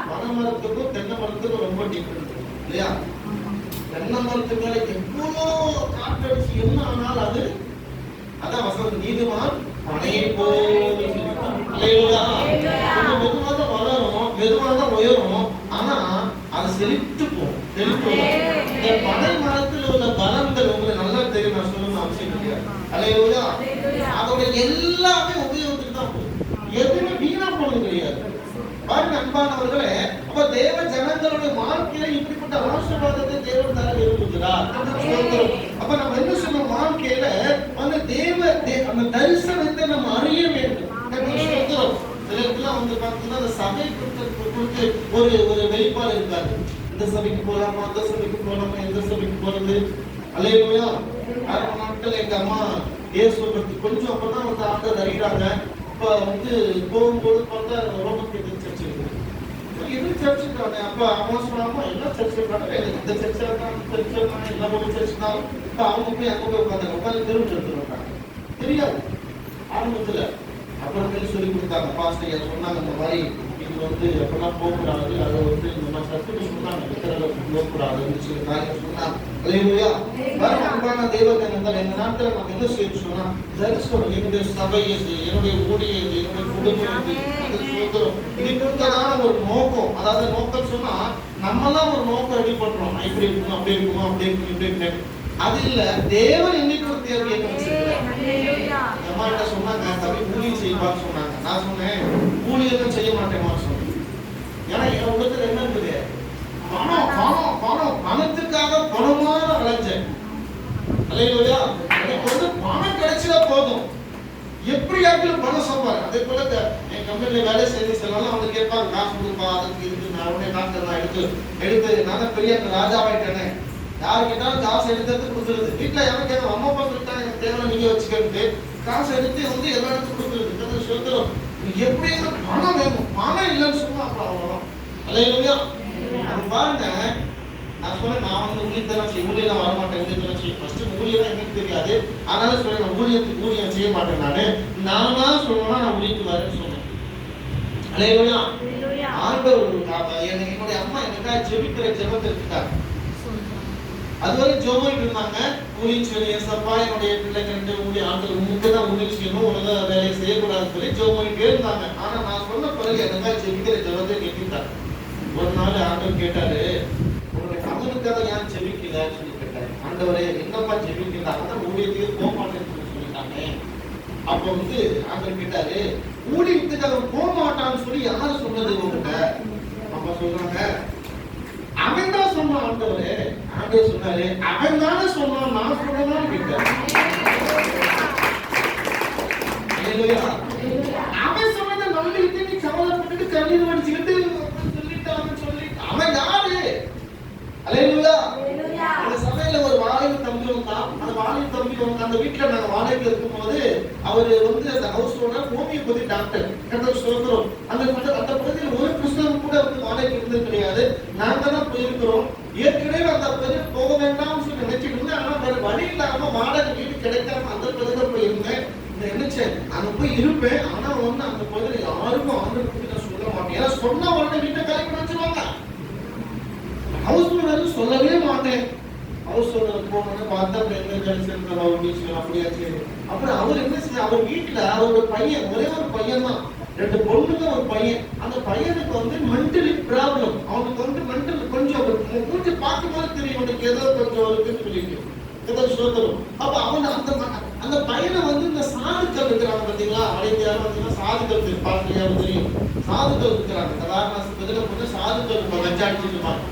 பனைமரத்துக்கும் தென்னை மரத்துக்கும் ரொம்ப டிஃபரெண்ட் இல்லையா? தென்னை மரத்துக்கு மேல எவ்வளோ காற்றடிச்சு என்ன ஆனாலும் அது அதான் வசனம், நீதிமான் பனையை போல் மெதுவாக வளரும், மெதுவாக உயரும், ஆனா அது செழித்து போகும், இந்த பனை மரத்தில் உள்ள பலன்கள் உங்களுக்கு நல்லா தெரியும், நான் சொல்லணும் அவசியம் கிடையாது. அல்லேலூயா. அதோட எல்லாமே உபயோகத்துக்கு தான் போகும், எதுவுமே வீணா போனது கிடையாது. பாருங்க அன்பானவர்களே, அப்ப தேவ ஜனங்களுடைய வாழ்க்கையில இப்படிப்பட்ட ஆசீர்வாதத்தை தேவன் தர விரும்புகிறார். அப்ப நம்ம என்ன சொல்றோம், வாழ்க்கையில அந்த தேவ அந்த தரிசனத்தை நம்ம அறிய வேண்டும். சில இடத்துல வந்து பாத்தீங்கன்னா அந்த சபை குறித்து ஒரு வெளிப்பாடு இருக்காது. இந்த சபைக்கு போலாமா, அந்த சபைக்கு போலாமா, எந்த சபைக்கு போறது. அல்லேலூயா. 6 நாட்கள் எங்க அம்மா இயேசு பத்தி கொஞ்சம் அப்பதான் வந்து ஆண்டவர் அறிகிறாங்க. அப்ப வந்து போகும்போது பார்த்தா ரோமன் கேத்தலிக் சர்ச் இருக்கு. எது சர்ச்சுக்கான அப்ப அவங்க சொன்னாமா எல்லாம் சர்ச் இருக்காங்க, இந்த சர்ச்சா இருக்காங்க, சர்ச் இருக்காங்க, எல்லாம் ஒரு சர்ச் தான். இப்ப அவங்க போய் அங்க போய் உட்காந்து தெரிஞ்சு எடுத்துருக்காங்க, தெரியாது ஆரம்பத்துல. அப்புறம் சொல்லி கொடுத்தாங்க, பாஸ்டர் சொன்னாங்க இந்த மாதிரி இது வந்து அப்படிலாம் போகக்கூடாது, அதை வந்து இந்த மாதிரி சர்ச்சுக்கு சொன்னாங்க, எத்தனை போகக்கூடாதுன்னு சொல்லி காரியம் சொன்னாங்க. அல்லேலூயா. அன்பான தேவஜனங்கள், இந்த நாட்கள் நம்ம என்ன செய்ய சொன்னா, தரிசனம், என்னுடைய சபை எது, என்னுடைய ஊழிய எது, என்னுடைய குடும்பம் எது, இதுக்கான ஒரு நோக்கம். அதாவது நோக்கம் சொன்னா நம்மளாம் ஒரு நோக்கம் ரெடி பண்றோம், இப்படி இருக்கணும், அப்படி இருக்கணும், அப்படி இருக்கணும், இப்படி இருக்கணும். அது இல்ல, தேவன் என்னைக்கு ஒரு தேவையை கணிச்சிருக்கிறார். அம்மா கிட்ட சொன்னாங்க, தம்பி ஊழியம் செய்வான்னு சொன்னாங்க. நான் சொன்னேன், ஊழியம் செய்ய மாட்டேன்னு சொன்னேன். ஏன்னா என் உள்ளத்துல என்ன இருக்குது? பணம் பணம் பணம், பணத்துக்காக பணமான அலைஞ்சேன். அல்லேலூயா. எனக்கு வந்து பணம் கிடைச்சா போதும், எப்படியாவது பணம் சம்பாரு. அதே போல என் கம்பெனில வேலை செய்து செல்லாம் அவங்க கேட்பாங்க, காசு கொடுப்பா, அதுக்கு இருக்கு. நான் உடனே காசு நான் எடுத்து நான் தான் பெரிய ராஜாவாயிட்டேனே. யாரு கேட்டாலும் காசு எடுத்து கொடுத்துருது. வீட்டுல யாரும் கேட்க, அம்மா அப்பா சொல்லிட்டாங்க எனக்கு தேவை நீங்க வச்சுக்கிட்டு காசு எடுத்து வந்து எல்லா இடத்துக்கும் கொடுத்துருது. சொல்லுறோம் எப்படி பணம் வேணும், பணம் இல்லைன்னு சொன்னா அப்புறம் அவ்வளவுதான். அல்லேலூயா. அது பாருங்க, நான் சொன்னேன், நான் வந்து ஊழியத்தெல்லாம் செய்ய, ஊழியம் வரமாட்டேன், ஊழியத்தெல்லாம் செய்ய. ஃபர்ஸ்ட் ஊழியம் எனக்கு தெரியாது, அதனால சொல்றேன் ஊழியம் செய்ய மாட்டேன். நானா சொல்லணும்னா நான் ஊழியத்துக்கு வரேன்னு சொன்னேன். அல்லேலூயா. ஆண்டவர் என்னுடைய அம்மா எனக்காக ஜெபிக்கிற ஜெபத்தை எடுத்துட்டாங்க. அதுவரை ஜோபிட்டு இருந்தாங்க. ஊழியம் சொல்லி, ஏசப்பா என்னுடைய பிள்ளைங்க ஊழிய ஆண்டவர் உங்களுக்கு தான் ஊழியம் செய்யணும், உலக வேலையை செய்யக்கூடாதுன்னு சொல்லி ஜோபிட்டே இருந்தாங்க. ஆனா நான் சொன்ன பிறகு எனக்காக ஜெபிக்கிற ஜெபத்தை கேட்டுட்டாங்க. ஒரு நாள் ஆண்டவர் கேட்டாரு, உங்களுடைய மகனுக்காக ஏன் ஜெபிக்கலன்னு சொல்லி கேட்டாரு. ஆண்டவரே என்னப்பா ஜெபிக்கிறாங்க, ஊழியத்துக்கு போக மாட்டேன்னு சொல்லிட்டாங்க. அப்ப வந்து ஆண்டவர் கேட்டாரு, ஊழியத்துக்காக போக மாட்டான்னு சொல்லி யாரு சொன்னது உங்ககிட்ட? அப்ப சொல்றாங்க, அவன் தான் சொன்னான். ஆண்டவரே, ஆண்டவர் சொன்னாரு, அவன் தானே சொன்னான், நான் சொன்னதான் கேட்டார். அவன் சொன்னதை நம்பிக்கிட்டு நீ கவலைப்பட்டு கண்ணீர் வடிச்சுக்கிட்டு சொல்லி அவன் யாரு? அல்லேலூயா. அந்த சபையில ஒரு வாலிப தம்பி வந்தான். அந்த வாலிப தம்பி அந்த வீட்டுல நாங்க வாடகைக்கு இருக்கும்போது அவரு வந்து அந்த ஹவுஸ் ஓனர் ஹோமியோபதி டாக்டர். சொல்றோம் அந்த பகுதியில் ஒரு புத்தகம் கூட வந்து வாடகைக்கு இருந்தது கிடையாது. நாங்க தான் போயிருக்கிறோம். ஏற்கனவே அந்த பகுதியில் போக வேண்டாம்னு சொல்லி நினைச்சிட்டு இருந்தேன். ஆனா வேற வழி இல்லாம வாடகை வீடு கிடைக்காம அந்த பகுதியில் போய் இருந்தேன். நினைச்சேன் அங்க போய் இருப்பேன். ஆனா வந்து அந்த பகுதியில் யாருக்கும் ஆண்டவரை நான் சொல்ல மாட்டேன். ஏன்னா சொன்ன உடனே வீட்டை காலி பண்ண வச்சிருவாங்க. ஹவுஸ் ஓனர் சொல்லவே மாட்டேன். ஹவுஸ் ஓனர் போனோன்னு பார்த்தா அப்படியாச்சு. அப்புறம் அவர் என்ன செய்ய, அவர் வீட்டுல அவரோட பையன், ஒரே ஒரு பையன் தான், 2 பொண்ணுங்க ஒரு பையன். அந்த பையனுக்கு வந்து மென்டலி ப்ராப்ளம். அவனுக்கு வந்து மென்டல் கொஞ்சம் கொஞ்சம் பார்க்கும்போது தெரியும் அவனுக்கு ஏதோ கொஞ்சம் இருக்குன்னு சொல்லிட்டு ஏதோ சொல்லுறோம். அப்ப அவன் அந்த பையனை வந்து இந்த சாதுக்கள் இருக்கிறாங்க பார்த்தீங்களா, அடைந்தியாலும் பார்த்தீங்கன்னா சாதுக்கள் பார்க்கலையா தெரியும். சாதுக்கள் இருக்கிறாங்க. சாதாரண கொஞ்சம் சாதுக்கள் லஞ்சா அடிச்சுட்டு இருப்பாங்க.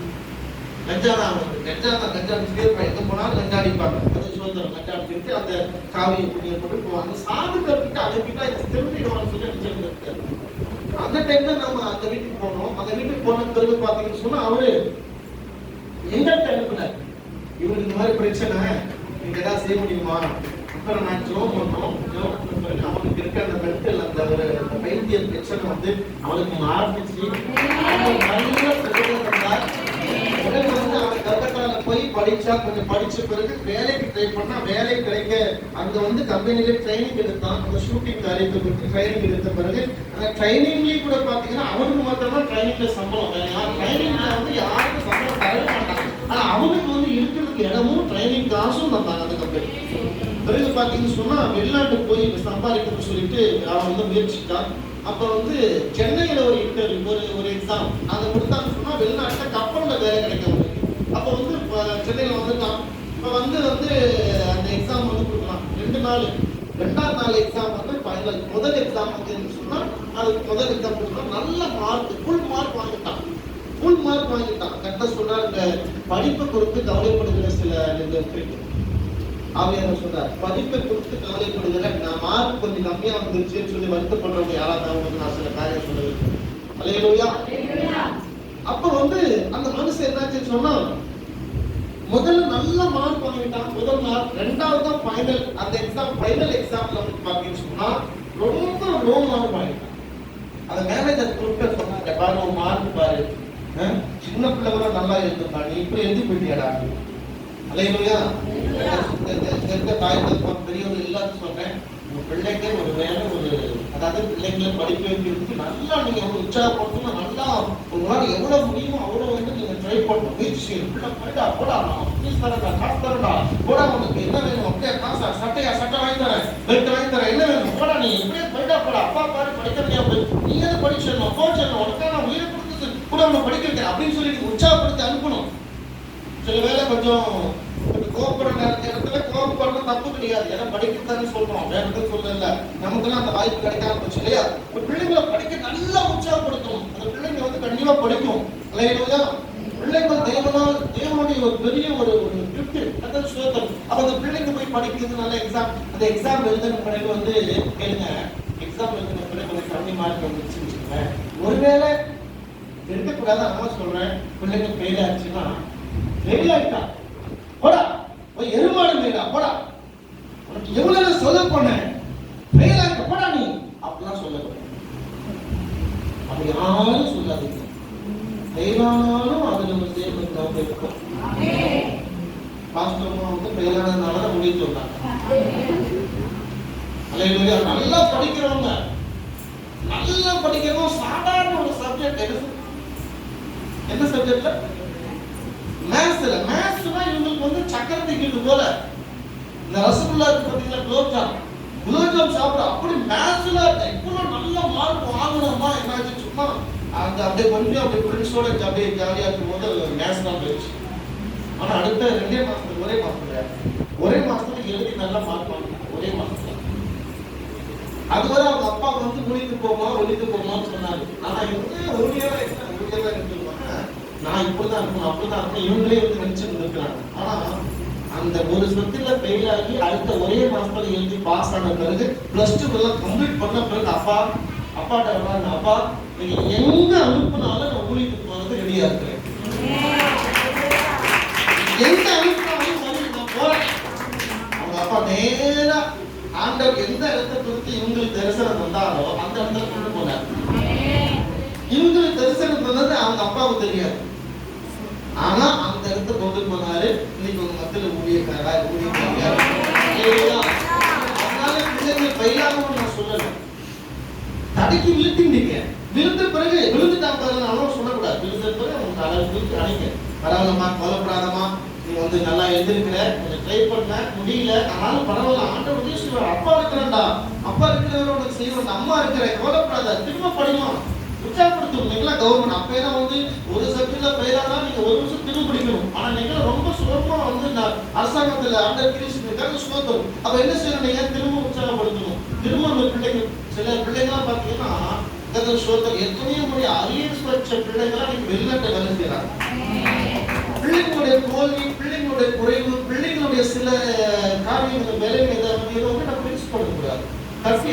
லஞ்சா அடிச்சுட்டே இருப்பாங்க. எங்க போனாலும் லஞ்சா அடிப்பாங்க. அது சுதந்திரம் லஞ்சா அடிச்சுட்டு அந்த காவியை புண்ணிய போட்டு போவாங்க. சாதுக்கள் கிட்ட அனுப்பிட்டா திரும்பிடுவான்னு சொல்லி அடிச்சிருக்கு. அந்த டைம்ல நம்ம அந்த வீட்டுக்கு போனோம். அந்த வீட்டுக்கு போன பிறகு பாத்தீங்கன்னு சொன்னா அவரு எங்கள்கிட்ட அனுப்பினார். இவருக்கு இந்த மாதிரி பிரச்சனை, நீங்க ஏதாவது செய்ய முடியுமா? அப்புறம் நான் ஜோம் பண்ணோம். அவனுக்கு இருக்க அந்த மென்டல் அந்த ஒரு பைத்தியல் பிரச்சனை வந்து அவனுக்கு ஆரம்பிச்சு நல்ல பிரச்சனை தந்தார். உடனே வந்து அவன் கர்நாடகால போய் படிச்சா, கொஞ்சம் படிச்ச பிறகு வேலைக்கு ட்ரை பண்ணா வேலை கிடைக்க அங்க வந்து கம்பெனில ட்ரைனிங் எடுத்தான். அந்த ஷூட்டிங் காரியத்தை பற்றி ட்ரைனிங் எடுத்த பிறகு அந்த ட்ரைனிங்லயே கூட பாத்தீங்கன்னா அவனுக்கு மட்டும்தான் ட்ரைனிங்ல சம்பளம். ட்ரைனிங்ல வந்து யாருக்கும் சம்பளம் தரவே மாட்டாங்க. ஆனா அவனுக்கு வந்து இருக்கிறதுக்கு இடமும் ட்ரைனிங் காசும் தந்தாங்க அந்த கம்பெனி. பிறகு பாத்தீங்கன்னு சொன்னா வெளிநாட்டுக்கு போய் சம்பாதிக்கணும்னு சொல்லிட்டு அவன் வந்து முயற்சித்தான். அப்ப வந்து சென்னையில ஒரு இன்டர்வியூ ஒரு எக்ஸாம் அதை கொடுத்தான்னு சொன்னா வெளிநாட்டுல கப்பல்ல வேலை கிடைக்கும். அப்ப வந்து சென்னையில வந்துட்டான். இப்ப வந்து அந்த எக்ஸாம் வந்து கொடுக்கலாம். 2 நாள். 2ஆம் நாள் எக்ஸாம் வந்து ஃபைனல். முதல் எக்ஸாம் வந்து சொன்னா அது முதல் எக்ஸாம் கொடுத்தா நல்ல மார்க், ஃபுல் மார்க் வாங்கிட்டான். கரெக்டா சொன்னா இந்த படிப்பை குறித்து கவலைப்படுகிற சில இருக்கு. அவர் என்ன சொல்றார், படிப்பை குறித்து கவலைப்படுகிற நான் மார்க் கொஞ்சம் கம்மியா வந்துருச்சுன்னு சொல்லி வருத்தப்படுறவங்க யாராவது நான் சில காரியம் சொல்லுவேன். அல்லேலூயா. அப்ப வந்து அந்த மனுஷன் என்னாச்சுன்னு சொன்னா முதல்ல நல்ல மார்க் வாங்கிட்டான். முதல் மார்க். 2வது தான் ஃபைனல். அந்த எக்ஸாம் ஃபைனல் எக்ஸாம்ல வந்து பாத்தீங்கன்னு சொன்னா ரொம்ப லோ மார்க் வாங்கிட்டான். அந்த மேனேஜர் குறிப்பிட்ட சொன்னாங்க, பாரு உன் மார்க் பாரு, சின்ன பிள்ளை கூட நல்லா இருக்குப்பா, நீ இப்படி எழுதி போயிட்டியாடா. அல்லேலூயா. தாய் தகப்பன் பெரியவங்க எல்லாரும் சொல்றேன், உங்க பிள்ளைக்கு ஒரு வேலை அதாவது பிள்ளைங்களை படிக்க வைக்கிறதுக்கு நல்லா நீங்க உற்சாகப்படுத்தணும். நல்லா உங்களால எவ்வளவு முடியுமோ அவ்வளவு வந்து நீங்க ட்ரை பண்ணணும், முயற்சி செய்யணும். போயிட்டா போடா, ஃபீஸ் தரடா, காசு தரடா, போடா, உனக்கு என்ன வேணும், அப்படியே காசா, சட்டை வாங்கி தரேன், பெல்ட் வாங்கி தரேன், என்ன வேணும் போடா, நீ எப்படியே போயிட்டா போடா, அப்பா பாரு படிக்க போய் நீ எதை படிச்சிடணும், போச்சிடணும், உனக்காக நான் உயிரை கொடுத்து கூட உன்னை படிக்க வைக்கிறேன் அப்படின்னு சொல்லி உற்சாகப்படுத்தி அனுப்பணும். சில வேலை கொஞ்சம் கோபப்படுற நேரத்துல கோபப்படுறது தப்பு கிடையாது. ஏன்னா படிக்கத்தானே சொல்றோம், வேற சொல்லல. நமக்குலாம் அந்த வாய்ப்பு கிடைக்காம போச்சு இல்லையா? பிள்ளைங்களை படிக்க நல்லா உற்சாகப்படுத்தணும். அந்த பிள்ளைங்க வந்து கண்டிப்பா படிக்கும் இல்லையா? பிள்ளைகள் தேவனுடைய ஒரு பெரிய ஒரு கிஃப்ட். அதாவது சோதனை. அப்ப அந்த பிள்ளைங்க போய் படிக்கிறது, நல்ல எக்ஸாம், அந்த எக்ஸாம் எழுதுன பிறகு வந்து கேளுங்க, எக்ஸாம் எழுதுன பிறகு கொஞ்சம் கம்மி மார்க் வந்துருச்சுன்னு வச்சுக்கோங்க. ஒருவேளை எடுக்கக்கூடாது அம்மா சொல்றேன், பிள்ளைங்க ஃபெயில் ஆச்சுன்னா, ஃபெயில் ஆயிட்டா போடா, போய் எருமாடு மேடா போடா, உனக்கு எவ்வளவு சொல்ல போனேன், ஃபெயில் ஆயிட்ட போடா நீ அப்படிலாம் சொல்லக்கூடாது. அப்படி யாரும் சொல்லாதீங்க. ஃபெயிலானாலும் அதுல ஒரு தேவனுக்கு நோக்கம் இருக்கும். பாஸ்டர்மா வந்து ஃபெயிலானதுனால தான் முடிவு சொன்னாங்க. அல்லேலூயா. நல்லா படிக்கிறவங்க, நல்லா படிக்கிறவங்க சாதாரண ஒரு சப்ஜெக்ட் என்ன சப்ஜெக்ட்ல? மேத்ஸ்ல. மேத்ஸ்னா இவங்களுக்கு வந்து சக்கரை திக்கிட்டு போல. இந்த ரசகுல்லா இருக்கு பாத்தீங்களா, குலோப்ஜாம் சாப்பிட அப்படி மேத்ஸ்ல இவ்வளவு நல்ல மார்க் வாங்கணுமா என்னாச்சு? சும்மா அந்த அப்படியே கொஞ்சம் அப்படியே ஃப்ரெண்ட்ஸோட அப்படியே ஜாலியா இருக்கும்போது மேத்ஸ் தான் போயிடுச்சு. ஆனா அடுத்த 2 மாசத்துக்கு ஒரே மாசத்துல எழுதி நல்லா மார்க் வாங்கினாங்க. ஒரே மாசத்துல. அதுவரை அவங்க அப்பா வந்து ஒழித்து போமான்னு சொன்னாரு. ஆனா இவங்க ஊழியரா சொல்லுவாங்க, நான் இப்படிதான் இருக்கணும் அப்படிதான் இருக்கணும் இவங்களே வந்து நினைச்சுட்டு இருக்கிறாங்க. ஆனா அந்த ஒரு சொத்துல ஃபெயில் ஆகி அடுத்த ஒரே மாசத்துல எழுதி பாஸ் ஆன பிறகு +2 எல்லாம் கம்ப்ளீட் பண்ண பிறகு அப்பாட்ட வராங்க, அப்பா நீங்க எங்க அனுப்புனாலும் நான் ஊழியத்துக்கு போறது ரெடியா இருக்கிறேன். எந்த அனுப்புனாலும் சரி நான் போறேன். அவங்க அப்பா நேரா ஆண்டவர் எந்த இடத்தை குறித்து இவங்களுக்கு தரிசனம் தந்தாரோ அந்த இடத்துல கொண்டு போனார். இவங்களுக்கு தரிசனம் தந்தது அவங்க அப்பாவுக்கு தெரியாது. ஆனா அந்த இடத்தை கொண்டு போனாரு. இன்னைக்கு உங்க மத்தியில ஊழியக்காரா. அதனால பிள்ளைங்க பயிலாகவும் நான் சொல்லல. தடைக்கு விழுத்திங்க, விழுந்த பிறகு விழுந்துட்டாங்க பாருங்க சொல்லக்கூடாது. விழுந்த பிறகு அவங்க அளவுக்கு அணைங்க, பரவாயில்லமா, கவலைப்படாதமா, நீ வந்து நல்லா எழுதிருக்கிற, கொஞ்சம் ட்ரை பண்ண முடியல, ஆனாலும் பரவாயில்ல, ஆண்டவர் உதவி செய்வார். அப்பா இருக்கிறேன்டா, அப்பா இருக்கிறவர் உனக்கு செய்வார், அம்மா இருக்கிற, கவலைப்படாத, திரும்ப படிக்கணும், உற்சாகப்படுத்தும். நீங்களா கவர்மெண்ட் அப்பெல்லாம் வந்து ஒரு சப்ஜெக்ட்ல ஃபெயிலானா நீங்க ஒரு வருஷம் திரும்ப படிக்கணும். ஆனா நீங்க ரொம்ப சுலபமா வந்து அரசாங்கத்துல அண்டர் கிரீஸ்க்காக சுலபம். அப்ப என்ன செய்யணும், நீங்க திரும்ப உற்சாகப்படுத்தணும். திரும்ப அந்த பிள்ளைங்க, சில பிள்ளைங்களாம் பாத்தீங்கன்னா எத்தனையோ முறை அரியர்ஸ் வச்ச பிள்ளைங்களா நீங்க வெளிநாட்டை வேலை செய்யறாங்க. பிள்ளைங்களுடைய தோல்வி, பிள்ளைங்களுடைய குறைவு, பிள்ளைங்களுடைய சில காரியங்கள் வேலைகள் இதை வந்து நம்ம மிக்ஸ் பண்ணக்கூடாது. கட்டி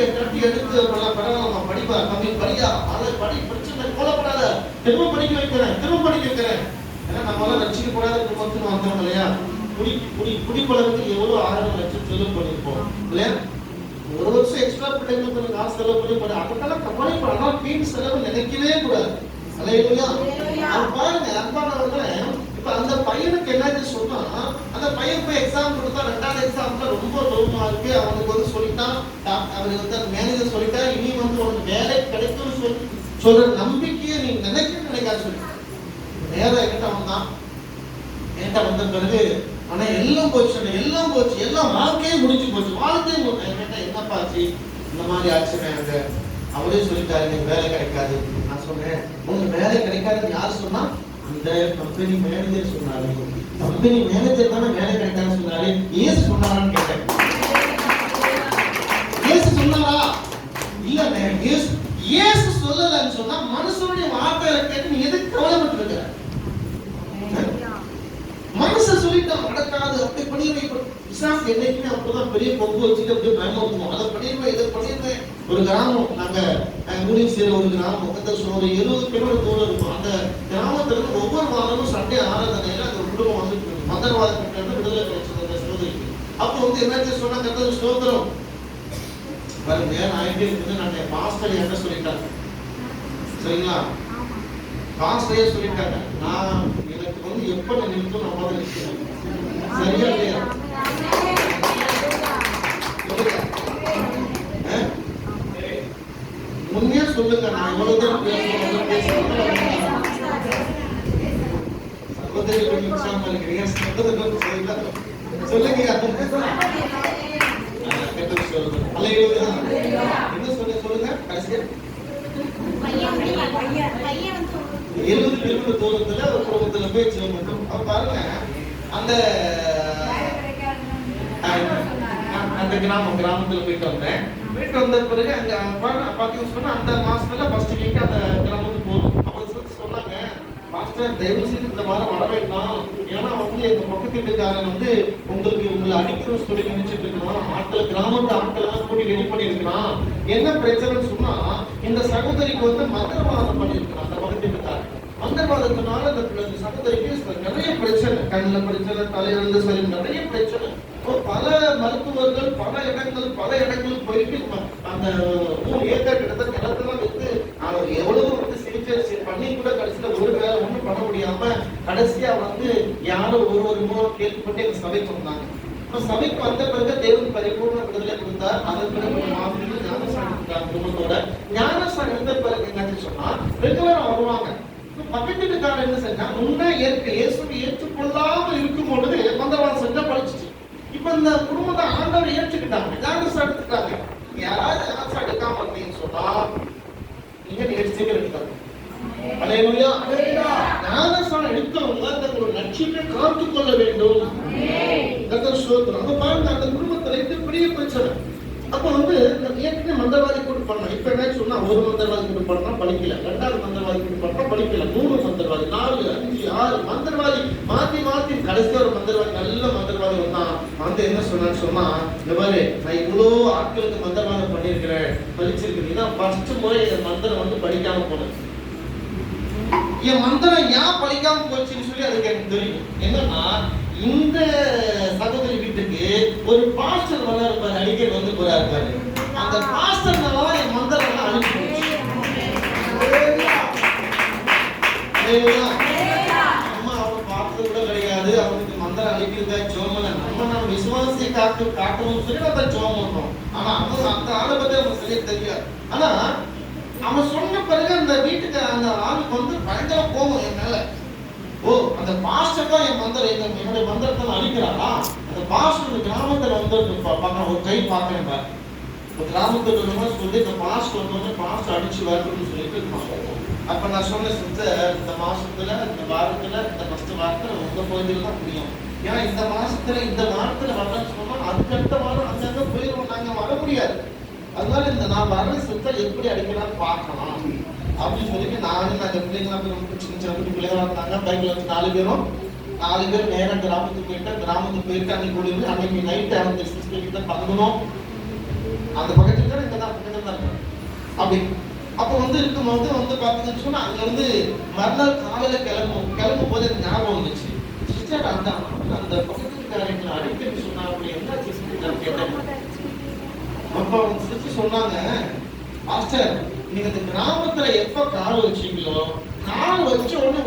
எடுத்து பரவாயில்ல படிப்பா கம்மி படியா அதை படிச்சு கோலப்படாத, திரும்ப படிக்க வைக்கிறேன். ஏன்னா நம்மளால ரசிக்கப்படாத குடும்பத்துக்கு வந்தோம் இல்லையா? குடிப்பழகத்துக்கு எவ்வளவு 6 லட்சம் செலவு பண்ணிருப்போம் இல்லையா? ஒரு வருஷம் எக்ஸ்ட்ரா பிள்ளைங்களுக்கு காசு செலவு பண்ணி அதுக்கெல்லாம் கவலை பண்ணலாம். வீண் செலவு நினைக்கவே கூடாது. அல்லேலூயா. அது பாருங்க அன்பானவர்களே, இப்ப அந்த பையனுக்கு என்ன சொன்னா, அந்த பையன் போய் எக்ஸாம் கொடுத்தா 2வது எக்ஸாம்ல ரொம்ப லோமா இருக்கு. அவனுக்கு வந்து சொல்லிட்டான், அவருக்கு வந்து மேனேஜர் சொல்லிட்டா, இனி வந்து உனக்கு வேலை கிடைக்கும்னு சொல்ற நம்பிக்கையை நீ நினைக்காது சொல்லி நேரம் என்கிட்ட வந்த பிறகு, ஆனா எல்லாம் போச்சு, எல்லாம் வாழ்க்கையே முடிஞ்சு போச்சு. கேட்டா என்னப்பா ஆச்சு, இந்த மாதிரி ஆச்சுங்க. அவரே சொல்லிட்டாரு எனக்கு வேலை கிடைக்காது. நான் சொன்னேன், உனக்கு வேலை கிடைக்காதுன்னு யார் சொன்னா? அந்த கம்பெனி மேனேஜர் சொன்னாரு. கம்பெனி மேனேஜர் தானே வேலை கிடைக்காதுன்னு சொன்னாரு. ஏசு சொன்னாரான்னு கேட்டேன். ஏசு சொன்னாரா? இல்ல, ஏசு சொல்லலன்னு சொன்னா மனுஷனுடைய வார்த்தைகளை கேட்டு நீ எதுக்கு கவலைப்பட்டு இருக்கிற? மனுஷன் சொல்லிட்டான் நடக்காது, அப்படி பண்ணிடுவேன். விசாஸ் என்னைக்குமே அப்பதான் பெரிய பொங்கு வச்சுட்டு அப்படியே பயமுறுத்துவோம். அதை பண்ணிடுவேன், இதை பண்ணிடுவேன். ஒரு கிராமம், நாங்க ஊழியம் செய்யற ஒரு கிராமம் பக்கத்துல ஒரு 70 கிலோமீட்டர் தூரம் இருக்கும். அந்த கிராமத்துல இருந்து ஒவ்வொரு வாரமும் சண்டே ஆராதனையில அந்த குடும்பம் வந்து மந்திரவாத கட்டணம் விடுதலை கிடைச்சது சோதனைக்கு. அப்போ வந்து என்ன சொன்னா, கர்த்தர் ஸ்தோத்திரம் பாருங்க, ஆயிட்டே இருக்குது. நான் பாஸ்டர் என்ன சொல்லிட்டாங்க சரிங்களா? பாஸ்டரே சொல்லிட்டாங்க, நான் எனக்கு வந்து எப்ப நிறுத்தும் நம்ம தான் நிற்கிறேன். சரியா இல்லையா? உண்மையா சொல்லுங்க, நான் எவ்வளவு தூரம் சொல்லுங்க. 70 கிலோமீட்டர் தூரத்துல ஒரு குடும்பத்துல போய் பாருங்க, அந்த கிராமத்துல போயிட்டு வந்தேன். போயிட்டு வந்த பிறகு அங்க பாத்தீங்கன்னு சொன்னா அந்த மாசத்துல ஃபர்ஸ்ட் வீக் அந்த கிராமத்துக்கு போறோம். அப்ப சொன்னாங்க, மாஸ்டர் தயவு செய்து இந்த வாரம் வர வேண்டாம், ஏன்னா வந்து எங்க பக்கத்து வீட்டுக்காரன் வந்து உங்களை அடிக்கணும்னு சொல்லி நினைச்சிட்டு இருக்கான், கிராமத்து ஆட்கள் எல்லாம் கூட்டி ரெடி பண்ணிருக்கான். என்ன பிரச்சனைன்னு சொன்னா, இந்த சகோதரிக்கு வந்து மந்திரவாதம் பண்ணிருக்கான். அந்த பக்கத்து வீட்டுக்காரன் மந்திரவாதத்தினால இந்த சகோதரிக்கு நிறைய பிரச்சனை, கண்ணுல பிரச்சனை, தலையிலிருந்து சரி நிறைய பிரச்சனை. பல மருத்துவர்கள் பல இடங்களுக்கு போயிட்டு அந்த 3 ஏக்கர் கிட்டத்தட்ட நிலத்தெல்லாம் வித்து எவ்வளவு வந்து சிகிச்சை பண்ணி கூட கடைசியில ஒரு வேலை ஒண்ணும் பண்ண முடியாம கடைசியா வந்து யாரும் ஒரு மூலம் கேள்விப்பட்டு எங்க சபைக்கு வந்தாங்க. சபைக்கு வந்த பிறகு தேவன் பரிபூர்ண விடுதலை கொடுத்தார். அதன் பிறகு மாதத்துல ஞானஸ்தானம் குடும்பத்தோட ஞானஸ்தானம் எடுத்த பிறகு என்னன்னு சொன்னா ரெகுலரா வருவாங்க. பக்கத்து வீட்டுக்காரர் என்ன செஞ்சா, முன்ன இயேசுவை ஏற்றுக்கொள்ளாமல் இருக்கும் பொழுது மந்திரவாதம் செஞ்சா பழிச்சிச்சு. இப்ப இந்த குடும்பத்தை ஆண்டவர் ஏற்றுக்கிட்டாங்க, ஞானஸ்தானம் எடுத்துட்டாங்க. யாராவது ஞானஸ்தானம் எடுக்காம இருந்தீங்கன்னு சொன்னா நீங்க நேர்ச்சிகள் எடுத்தாங்க. அல்லேலூயா. ஞானஸ்தானம் எடுத்தவங்க தங்களுடைய லட்சியத்தை காத்துக் கொள்ள வேண்டும். கர்த்தர் ஸ்தோத்திரம். அப்ப பாருங்க, அந்த குடும்பத்துல இது பெரிய பிரச்சனை. அப்ப வந்து ஏற்கனவே மந்திரவாதி கூட்டு பண்ணலாம். இப்ப என்ன சொன்னா, ஒரு மந்திரவாதி கூட்டு பண்ணா பழிக்கல, 2வது மந்திரவாதி கூட்டு பண்ணா பழிக்கல, 3 மந்திரவாதி, 4, 5, 6 மந்திரவாதி மாத்தி கடைசி ஒரு மந்திரவாதி, நல்ல மந்திரவாதி வந்தான். வந்து என்ன சொன்னான்னு சொன்னா, இந்த மாதிரி நான் இவ்வளவு ஆட்களுக்கு மந்திரவாதம் பண்ணிருக்கிறேன், பழிச்சிருக்கேன், இதான் ஃபர்ஸ்ட் முறை என் மந்திரம் வந்து படிக்காம போனேன். என் மந்திரம் ஏன் படிக்காம போச்சுன்னு சொல்லி அதுக்கு எனக்கு தெரியும். என்னன்னா, இந்த சகோதரி வீட்டுக்கு ஒரு பாஸ்டர் வந்தாரு, அடிக்கடி வந்து போறாரு. அந்த பாஸ்டர்னால என் மந்திரம் எல்லாம் அழிச்சு போச்சு. அம்மா அவங்க பார்த்தது கூட கிடையாது, அவனுக்கு மந்திரம் அழிக்கிறதா ஜோமன நம்ம விசுவாசியை காட்டணும்னு சொல்லி நம்ம ஜோம் பண்றோம். ஆனா அவன் அந்த ஆளை பத்தி அவனுக்கு சரியா தெரியாது. ஆனா அவன் சொன்ன பிறகு அந்த வீட்டுக்கு அந்த ஆளுக்கு வந்து பயங்கர கோபம் என் மேல. ஓ, அந்த பாஸ்டர் தான் என் மந்திரம், என்னுடைய மந்திரத்தை அழிக்கிறாரா? அந்த பாஸ்டர் கிராமத்துல வந்து ஒரு கை பார்க்கிறேன் பாரு. ஒரு கிராமத்துல சொல்லி இந்த பாஸ்டர் வந்து பாஸ்டர் அடிச்சு வரணும்னு சொல்லிட்டு அப்ப நான் சொன்ன சிஸ்டர், இந்த மாசத்துல இந்த வாரத்துல இந்த ஃபர்ஸ்ட் வாரத்துல உங்க பகுதியில் தான் முடியும். ஏன்னா இந்த மாசத்துல இந்த வாரத்துல வரலன்னு சொன்னா அதுக்கடுத்த வாரம் அங்கங்க போயிடுவோம், நாங்க வர முடியாது. அதனால இந்த நான் வர சிஸ்டர் எப்படி அடிக்கலாம்னு பார்க்கலாம் அப்படின்னு சொல்லிட்டு நானும் நாங்கள் பிள்ளைங்களாம் சின்ன சின்ன பிள்ளைங்களா இருந்தாங்க. பைக்ல வந்து 4 பேர் நேரம் கிராமத்துக்கு போயிட்டு அன்னைக்கு கூடியிருந்து அன்னைக்கு நைட்டு அவங்க சிஸ்டர் பங்கணும். அந்த பக்கத்துல தான் இங்கே தான் பக்கத்துல தான் இருக்கும். அப்படி அப்போ வந்து இருக்கும்போது வந்து பார்த்தீங்கன்னு சொன்னா அங்க வந்து மறுநாள் காலையில கிளம்பும் போது எனக்கு ஞாபகம் வந்துச்சு. சிஸ்டர் அந்த பக்கத்துக்காரங்களை அடிக்கடி சொன்னா அப்படி என்ன சிஸ்டர் கேட்டேன். அப்ப அவங்க சிஸ்டர் சொன்னாங்க, மாஸ்டர் நீங்க இந்த கிராமத்துல எப்ப கால் வச்சீங்களோ, கால் வச்ச உடனே